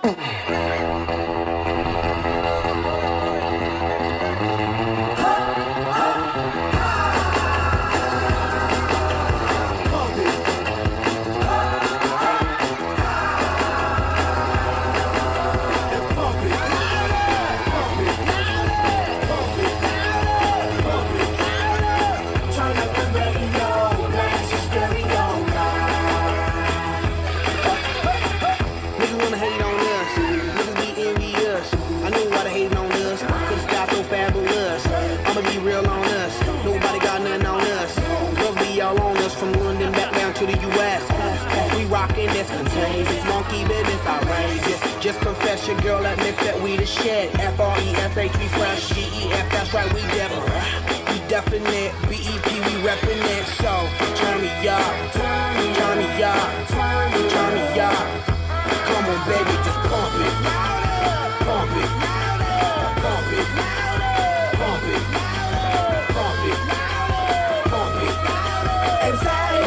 Turn up the radio, blast your stereo. Niggas wanna hate on us, niggas be envious. I know why they hating on us, cause the sky so fabulous. I'ma be real on us, nobody got nothing on us. Girls be all on us from London back down to the US. We rockin' this contagious, monkey business outrageous. Just confess your girl admits that we the shit. F-R-E-S-H, we fresh, G-E-F, that's right, we different. We definite, B-E-P, we reppin' it. So, turn me up, turn me up, turn me up. Come on, baby, just pump it. Pump it. Pump it. Pump it. Pump it. Pump it. Inside.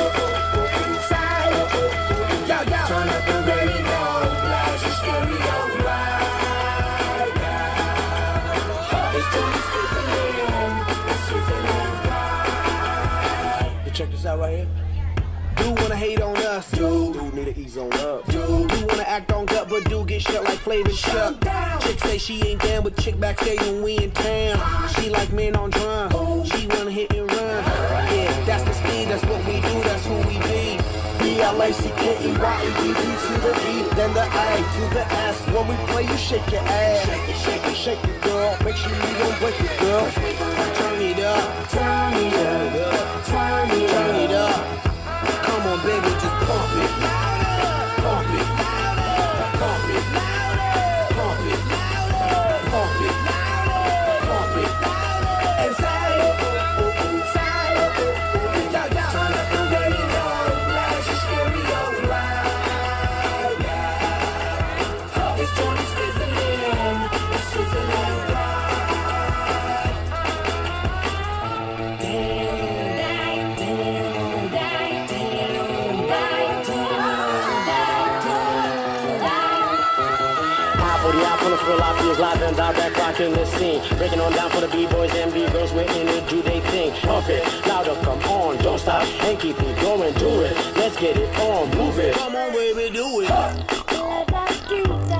Yo, yo. Turn up the radio, blast your stereo right now. It's Tony Switzerland, it's Switzerland right. You check this out right here. Do wanna hate on us, dude need to ease on up. Dude wanna act on gut, but do get shut like Flavor Chuck. Chick say she ain't down, but chick backstage when we in town. She like men on drum, she wanna hit and run. Yeah, that's the speed, that's what we do, that's who we be. B-L-A-C-K-E-Y-E-D-D to the E, then the A to the S. When we play, you shake your ass. Shake it, girl. Make sure you don't break it, girl. Turn it up, turn it up, turn it up. Come on, baby, just pump it. Pump it. Pump it. Pump it. Pump it. Pump it. Inside. Turn up the radio, blast your stereo right now. It's Tony Switzerland, it's Switzerland right. I wanna feel like he's live and direct, rocking the scene. Breaking on down for the B-boys and B-girls, we're in it, do they think? Pump it, louder, come on, don't stop, and keep it going, do it. Let's get it on, move it. Come on, baby, do it. Blow my mind, baby. Come on, yeah.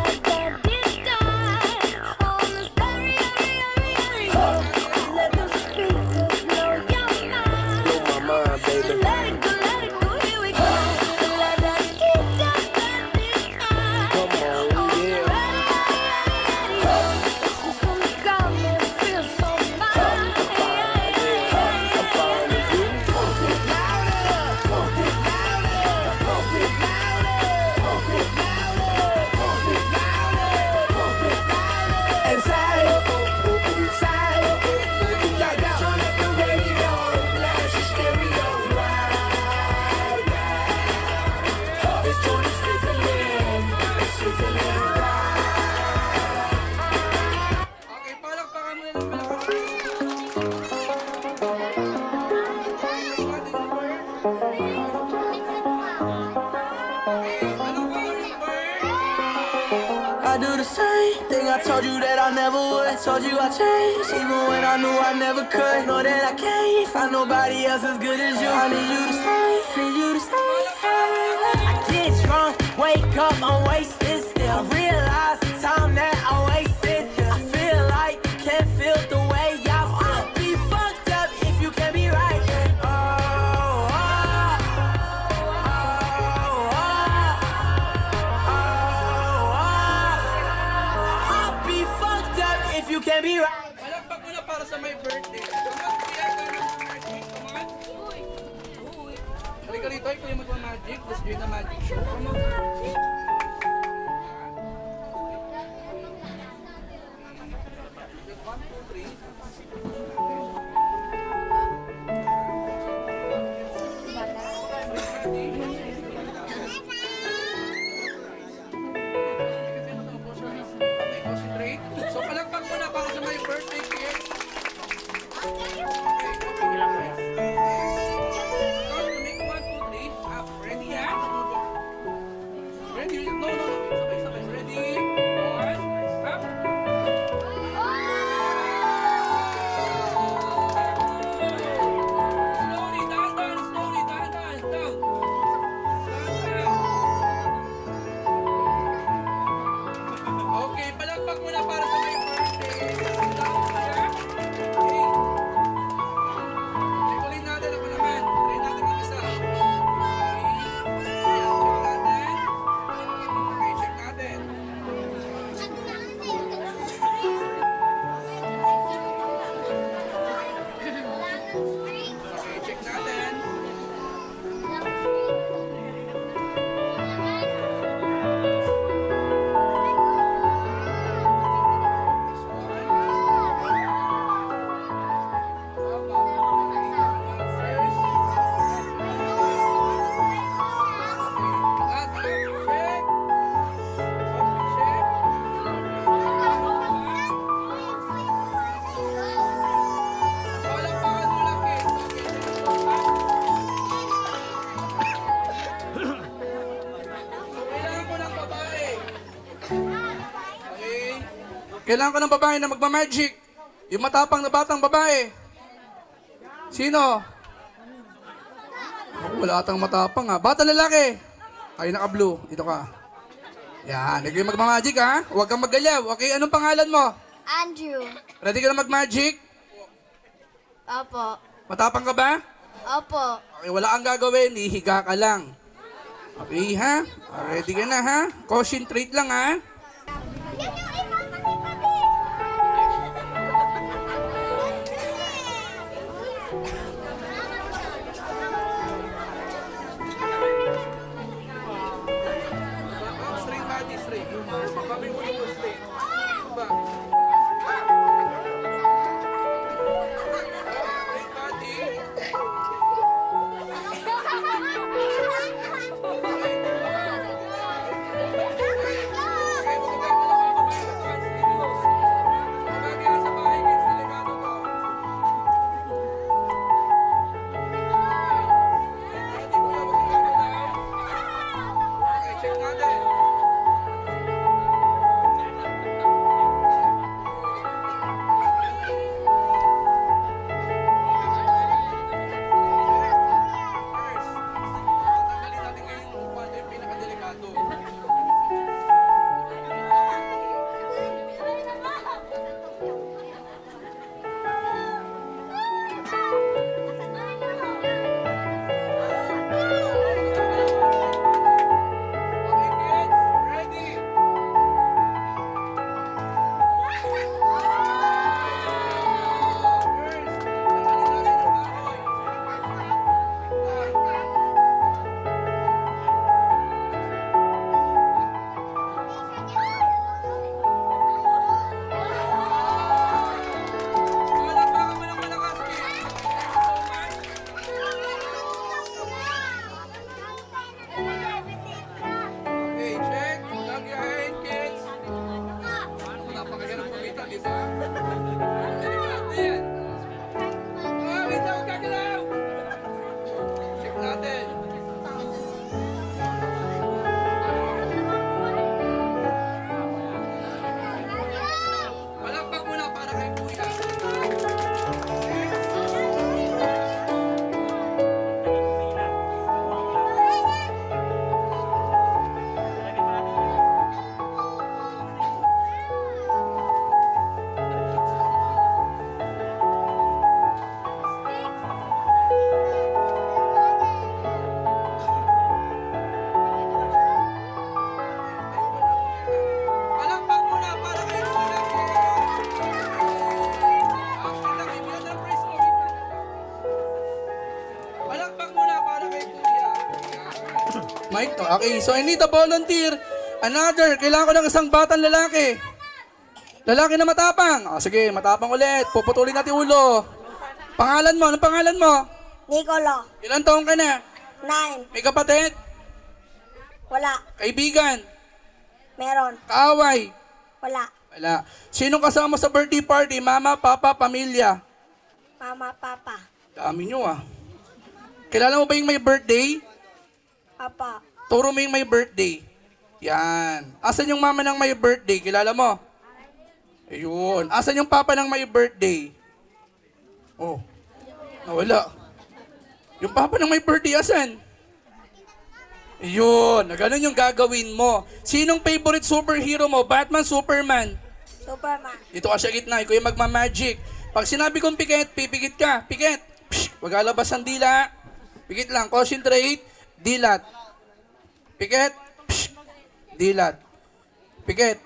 Turn up the radio, blast your stereo right now. It's Tony Switzerland, it's Switzerland right. Okay, palakpakan mo na ng malakas. I do the same thing I told you that I never would. I told you I changed, even when I knew I never could. Know that I can't find nobody else as good as you. I need you to stay, need you to stay. I get drunk, wake up, I'm wasted still. I realize the time that I wasted. I feel like you can't feel the way I feel. I'll be fucked up if you can't be right. I'll be fucked up if you can't be right. Palakpak mo na para sa my birthday. Come on, Kuya, ikaw na mag-magic. Come on. Halika rito, ikaw yung mag-magic. Let's do the magic show. Come on. Okay, concentrate. So, palakpak mo na para sa my birthday cake. Okay, lang mo yan. Count to make 1, 2, 3. Ready, ha? Ready, Kailangan ko ng babae na magmamagic. Yung matapang na batang babae. Sino? Ako, wala atang matapang ha. Bata lalaki. Ay, naka-blue. Dito ka. Yan. Ikaw yung magmamagic ha. Huwag kang maggalaw. Okay, anong pangalan mo? Andrew. Ready ka na mag-magic? Opo. Matapang ka ba? Opo. Okay, wala kang gagawin. Ihiga ka lang. Okay ha? Ready ka na ha? Concentrate lang ha? Straight body, straight. Papabi mo yung straight. Ba? Straight body. Okay, check. Plug your hand, kids. Paano mo napakahirap kumita, di ba? Delikado yan. Oh, wait lang, gagalaw. Check natin. Palakpak muna para kay Kuya. Palakpak muna para kay Kuya. Palakpak muna para kay Kuya. Mike to. Okay, so I need a volunteer. Another, kailangan ko ng isang batang lalaki. Lalaki na matapang. O, sige, matapang ulit. Puputulin natin ulo. Pangalan mo, anong pangalan mo? Nicolo. Ilan taong ka na? 9. May kapatid? Wala. Kaibigan? Meron. Kaaway? Wala. Wala. Sinong kasama sa birthday party? Mama, papa, pamilya? Mama, papa. Dami nyo ah. Kilala mo ba yung may birthday? Apa. Turo mo yung may birthday. Yan. Asan yung mama ng may birthday? Kilala mo? Ayun. Asan yung papa ng may birthday? Oh. Nawala. Yung papa ng may birthday, asan? Ayun. Ganun yung gagawin mo. Sinong favorite superhero mo? Batman, Superman? Superman. Dito ka sa gitna. Ikaw yung magmamagic. Pag sinabi kong pikit, pipikit ka. Pikit. Psh, wag alabas ang dila. Pikit lang. Concentrate. Dilat. Pikit. Psh, dilat. Pikit.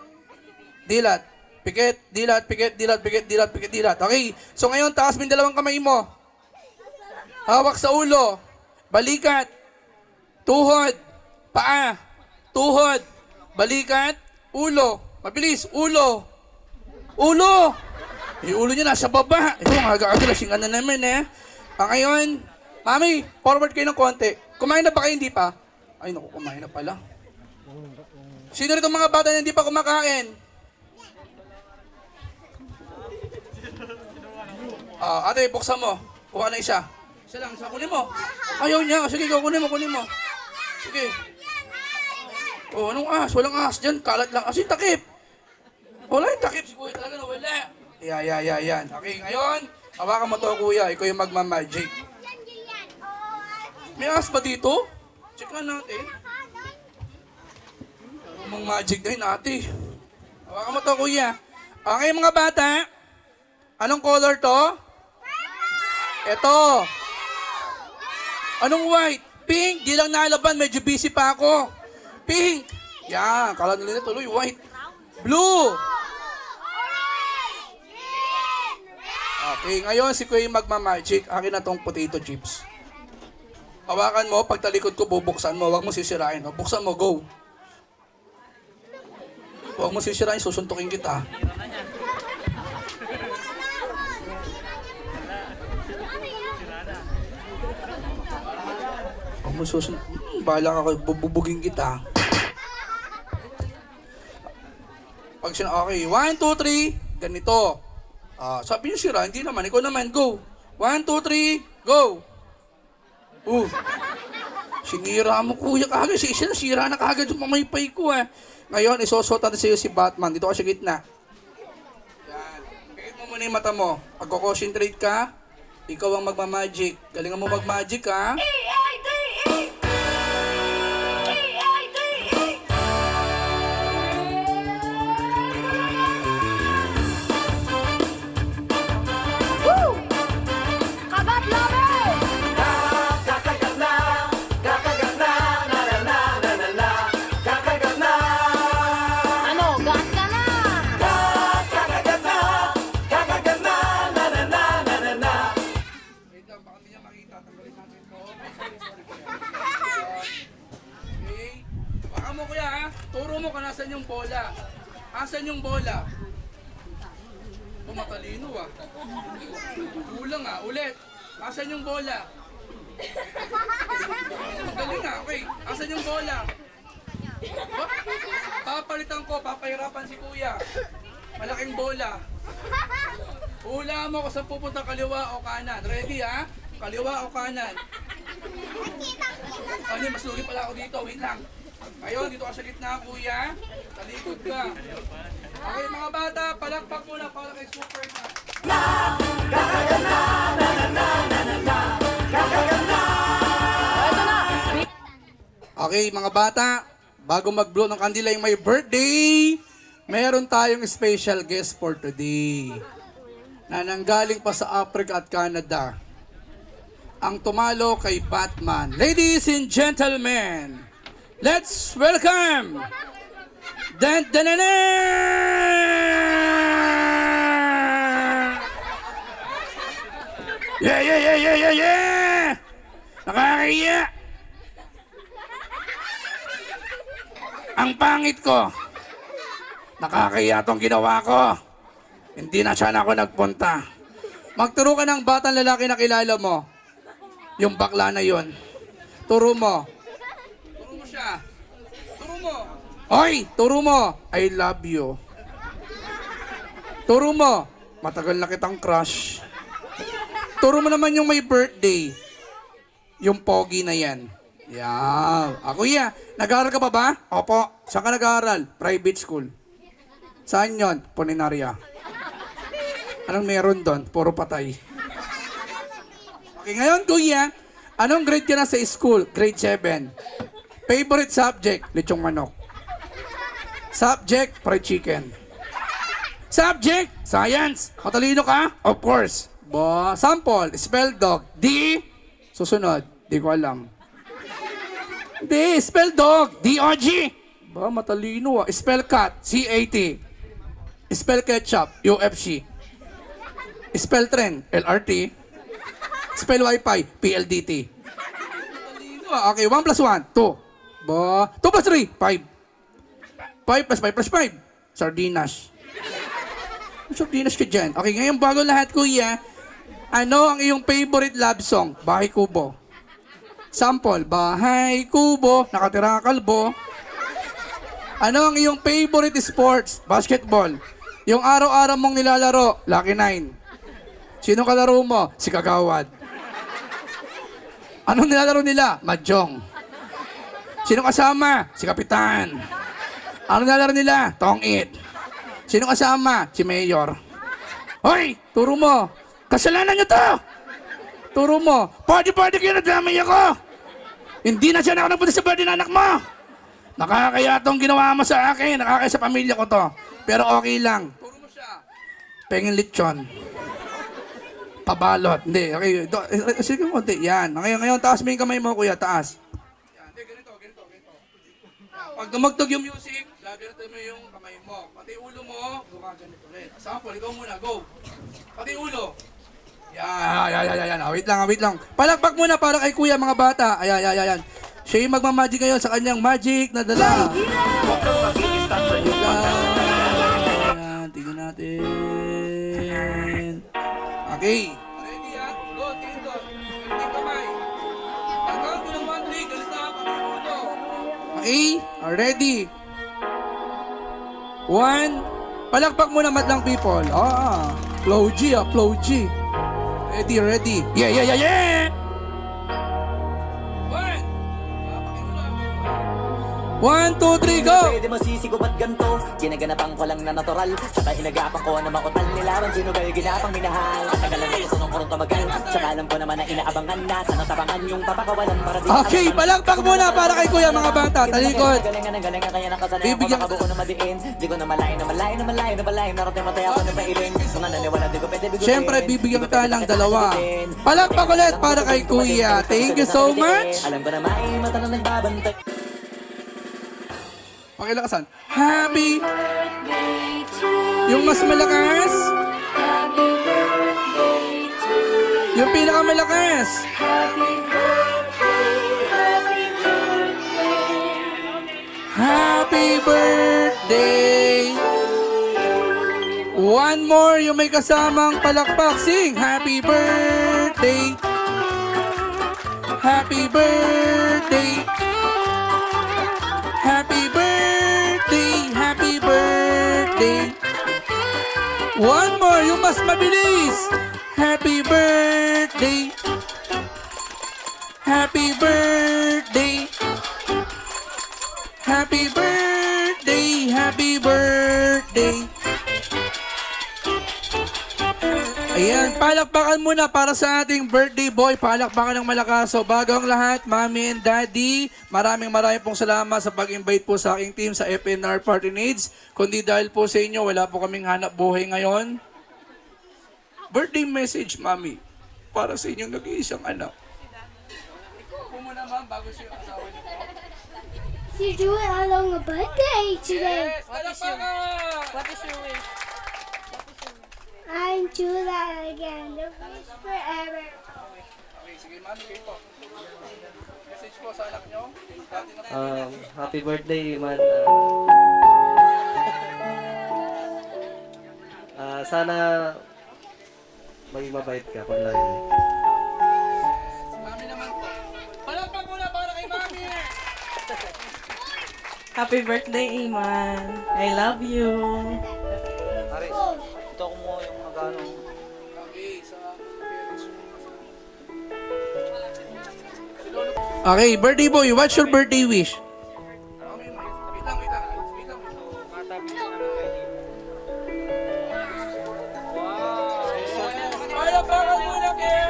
Dilat. Pikit. Dilat. Pikit. Dilat. Pikit. Dilat. Pikit. Dilat. Okay. So ngayon, taas mo yung dalawang kamay mo. Hawak sa ulo. Balikat. Tuhod. Paa. Tuhod. Balikat. Ulo. Mabilis. Ulo. Ulo. Yung ulo niya nasa baba. Ito, ang aga-aga. Lasing na naman eh. Ngayon, Mami, forward kayo ng konti. Kumain na ba kayo? Hindi pa? Ay, naku, kumain na pala. Sino rito mga bata na hindi pa kumakain? Ate, buksan mo. Kuha na isa. Isa lang, isa. Kunin mo. Ayaw niya. Sige, kunin mo, kunin mo. Sige. Oh, anong ahas? Walang ahas dyan. Kalat lang. Asin, takip. Wala yung takip si kuya talaga, wala. Yan. Okay, ngayon, hawakan mo to kuya, ikaw yung magmamagic. May as ba dito? Check na natin. Umang magic din ate. Hawakan mo to kuya. Okay mga bata, anong color to? Ito. Anong white? Pink. Di lang nalaban, medyo busy pa ako. Pink. Yan, kala nila tuloy white. Blue. Okay, ngayon si Kuya yung magmamagic. Akin na tong potato chips. Hawakan mo, pag talikod ko, bubuksan mo. Huwag mo sisirain. Buksan mo, go. Huwag mo sisirain, susuntukin kita. Huwag mo bahala ka, bubugin kita. Pag okay, 1, 2, 3, ganito. Sabi niyo sira, hindi naman. Ikaw naman, go. 1, 2, 3, go. Sinira mo kuya kagad. Sira na kagad yung mamaypay ko Ngayon, isosota na sa'yo si Batman. Dito ka sa gitna. Yan. Pikit mo muna yung mata mo. Pag-concentrate ka, ikaw ang magmamagic. Galingan mo magmagic ha. Turo mo kung nasan yung bola. Asan yung bola? Matalino Kulang ulit. Asan yung bola? Magaling okay. Asan yung bola? Papalitan ko, papahirapan si kuya. Malaking bola. Hula mo kung saan pupunta, kaliwa o kanan. Ready Kaliwa o kanan. Ano, mas lugi pala ako dito. Wait lang. Ayun, dito ka sa gitna, kuya. Talikod ka. Okay, mga bata, palakpak muna para kay Superman. Okay, mga bata, bago mag-blow ng kandila yung may birthday, meron tayong special guest for today na nanggaling pa sa Africa at Canada. Ang tumalo kay Batman. Ladies and gentlemen, let's welcome Dan Danana! Yeah! Nakakahiya! Ang pangit ko. Nakakahiya tong ginawa ko. Hindi na sana ako nagpunta. Magturo ka ng batang lalaki na kilala mo. Yung bakla na yon. Turo mo. Turo mo siya. Turo mo. Oy, turo mo. I love you. Turo mo. Matagal na kitang crush. Turo mo naman yung may birthday. Yung pogi na yan. Yan. Ako yan. Nag-aaral ka pa ba? Opo. Saan ka nag-aaral? Private school. Saan yon? Puninaria. Anong meron doon? Puro patay. Okay, ngayon kuya, anong grade ka na sa school? Grade 7. Favorite subject? Lechong manok. Subject? Fried chicken. Subject? Science. Matalino ka? Of course. Sample? Spell dog. D? Susunod. Di ko alam. D? Spell dog. D-O-G. Matalino Spell cat? C-A-T. Spell ketchup? U-F-C. Spell trend? L-R-T. Spell Wi-Fi? PLDT. Okay, 1 plus 1, 2. 2 plus 3, 5. 5 plus 5 plus 5. Sardinas. Sardinas ka dyan. Okay, ngayon bago lahat, kuya, ano ang iyong favorite love song? Bahay Kubo. Sample, Bahay Kubo, nakatira ka kalbo. Ano ang iyong favorite sports? Basketball. Yung araw-araw mong nilalaro, Lucky 9. Sino kalaro mo? Si Kagawad. Anong nilalaro nila? Mahjong. Sino kasama? Si Kapitan. Anong nilalaro nila? Tong-it. Sino kasama? Si Mayor. Hoy! Turo mo! Kasalanan nyo to! Turo mo. Party kayo, nadamay ako! Hindi na siya nakapunta sa birthday ng anak mo! Nakakaya tong ginawa mo sa akin. Nakakaya sa pamilya ko to. Pero okay lang. Turo mo siya. Pengin lechon. Pabalot. Hindi, okay. Sige mo, konti. Yan. Ngayon, taas mo yung kamay mo, kuya. Taas. Yan. Hindi, ganito. Pag dumagtog yung music, ganito mo yung kamay mo. Pati ulo mo, gumaganito rin. Sample, ikaw muna. Go. Pati ulo. Yan. Wait lang. Palakpak muna para kay kuya, mga bata. Ayan. Siya yung magmamagic ngayon sa kanyang magic na dala. Ayan, tingnan natin. Okay. Ready ha? Go, tingin ko. Tingin kamay. Tanggal ko ng 1, 3. Galit na ako ng ulo. Okay? Ready? 1. Palakpak muna madlang people. Flow G. Ready. Yeah! 1, 2, 3, go! Pwede masisigo ba't ganto? Ginaganapan ko lang na natural. Saka inagapan ko na makutal nilaban. Sinugal ginapang minahal. Tagalan na gusto ng kurong tumagal. Saka alam ko naman na inaabangan na. Sana tabangan yung papakawalan para di. Okay, palakpak muna para kay kuya, mga bata. Talikod. Galing kaya nakasanay ako Bibigyan ka. makabuo na madiin. Di ko na malayo. Narating matay ako na pailin. Mga naniwala di ko pwede bigutin. Siyempre, bibigyan ka ng dalawa. Palakpak ulit para kay kuya. Thank you so much. Alam ko na maimata na nagbabantay. Pakilakasan. Happy. Yung mas malakas. Yung pinakamalakas. Happy birthday. One more, yung may kasamang palakpak. Sing. Happy birthday. Happy birthday. Happy birthday. One more, yung mas mabilis. Happy birthday. Happy birthday. Happy birthday. Ayan, palakpakan muna para sa ating birthday boy. Palakpakan ng malakas. So, bago ang lahat, Mommy and Daddy, maraming pong salamat sa pag-invite po sa aking team sa FNR Party Needs. Kundi dahil po sa inyo, wala po kaming hanap buhay ngayon. Birthday message, Mommy, para sa inyong nag-iisang anak. Po muna, ma'am, bago siya yung asawa niyo po. You do it along a birthday today. Yes, palakpakan! What is your wish? I do that again. The wish forever. Okay, sige, Mami, kayo po. Message po sa anak nyo. Dati na po. Happy birthday, man. Sana maging mabait ka pag lagi. Mami naman po. Palakpak muna para kay Mami! Happy birthday, Iman. I love you. Aris, ito ko mo yung magano. Okay, sa parents mo. Okay, birthday boy, what's your birthday wish? Wait lang. Palakpakan muna, Ken!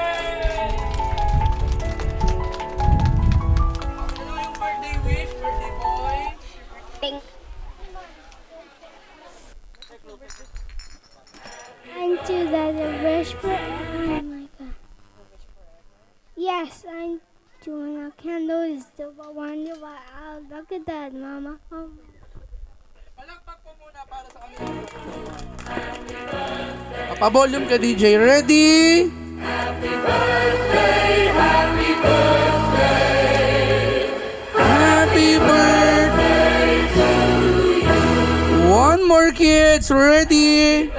Ano yung birthday wish, birthday boy? I do that the wish forever. Oh my God. Yes, I'm doing a candle. Is the one you want? Oh, look at that, Mama. Oh. Palakpak po muna para sa kanila. Pa-volume ka, DJ. Ready? Happy birthday to you. One more, kids. Ready?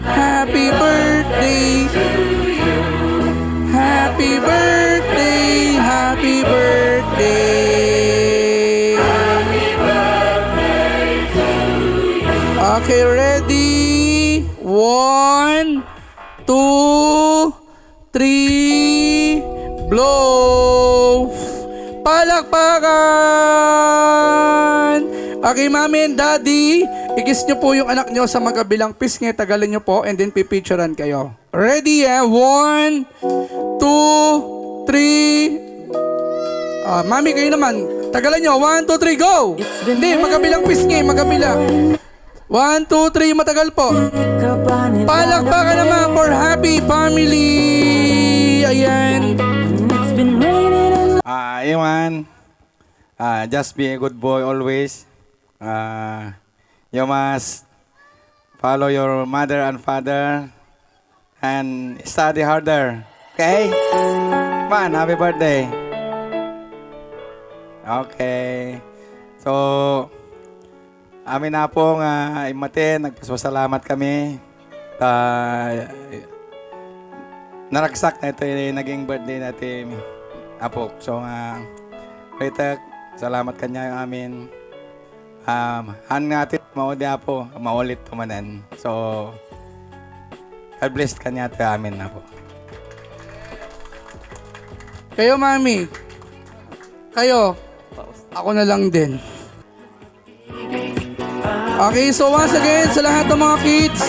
Happy birthday to you. Happy birthday. Happy birthday. Okay, ready? 1, 2, 3, blow! Palakpakan! Okay, Mami and Daddy, ikis nyo po yung anak nyo sa magkabilang pisngi. Tagalin nyo po and then pipicturean kayo. Ready, 1, 2, 3. Mami, kayo naman. Tagalan nyo. 1, 2, 3, go! Hindi, magkabilang pisngi, magkabila. 1, 2, 3, matagal po. Palakpakan naman for happy family. Ayan. Iwan, just be a good boy always. You must follow your mother and father and study harder. Okay? Man, happy birthday. Okay. So, amin na po nga imatin, nagpasalamat kami. Naraksak na ito yung naging birthday natin. Apo. So, Ritek, salamat kanya yung amin. Han natin, maudi po, maulit tumanan. So, God bless kanya ito yung amin na po. Kayo, Mami. Kayo. Ako na lang din. Okay, so once again, sa lahat ng mga kids,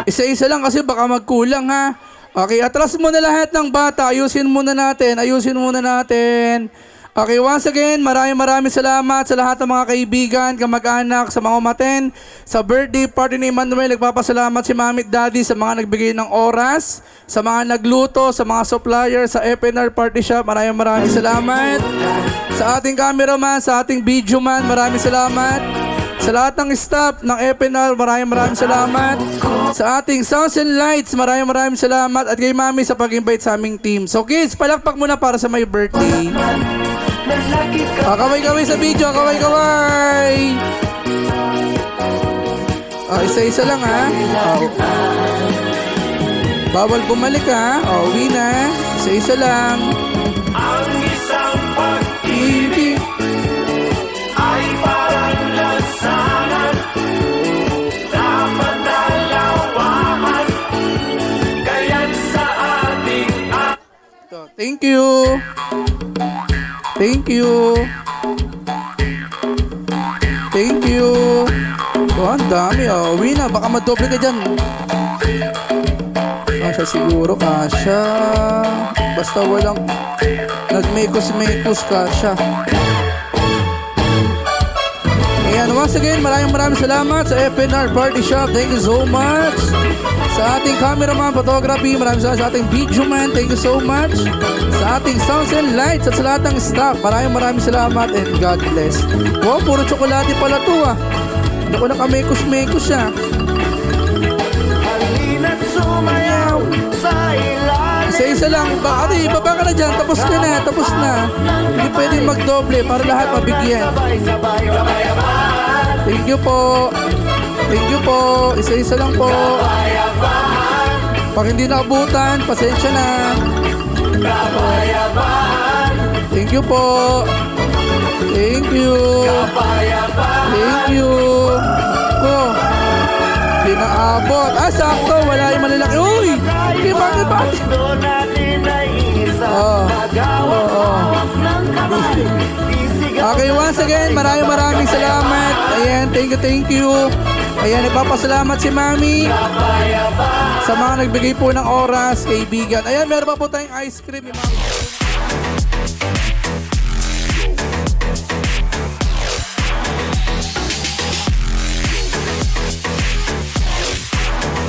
isa-isa lang kasi baka magkulang ha. Okay, atras mo na lahat ng bata. Ayusin muna natin. Okay, once again, maraming salamat sa lahat ng mga kaibigan, kamag-anak, sa mga umaten. Sa birthday party ni Emmanuel, nagpapasalamat si Mami at Daddy sa mga nagbigay ng oras, sa mga nagluto, sa mga supplier, sa FNR Party Shop. Maraming salamat. Sa ating cameraman, sa ating video man, maraming salamat. Sa lahat ng staff ng FNR, maraming salamat. Sa ating sounds and lights, maraming salamat. At kay Mami sa pag-invite sa aming team. So kids, palakpak muna para sa my birthday. Kaway-kaway sa video, kaway-kaway. Isa-isa lang ha. Bawal bumalik ha. Uwi na. Isa-isa lang. Ang isang pag-ibig ay parang lansangan, dapat dalawahan, kaya't sa ating Thank you. Ang dami. Uwi na. Baka madoble ka dyan. Kasya siguro. Kasya. Basta walang nagmekos-mekos kasya. Ayan, once again, maraming salamat sa FNR Party Shop. Thank you so much. Sa ating cameraman, photography, maraming salamat. Sa ating video man, thank you so much. Sa ating sounds and lights at sa lahat ng staff, maraming salamat and God bless. Wow, puro tsokolate pala to ah. Hindi ko nakamekos-mekos siya. halina't sumayaw sa ilalim. Isa-isa lang. Ibaba ka na dyan. Tapos na. Hindi pwedeng magdoble para lahat mabigyan. Sabay-sabay kabayaman, Thank you po. Isa-isa lang po. kabayaman, Pag hindi naabutan, pasensya na. kabayaman, Thank you po. Thank you. Oh, hindi naabot. Sakto. Wala yung malalaki. Uy! Bakit? doon natin ay isa, nagawak ng kamay, isigaw. Okay, once again, maraming salamat. Ayan, thank you. Ayan, nagpapasalamat si Mami sa mga nagbigay po ng oras, kaibigan. Ayan, meron pa po tayong ice cream. Yung mga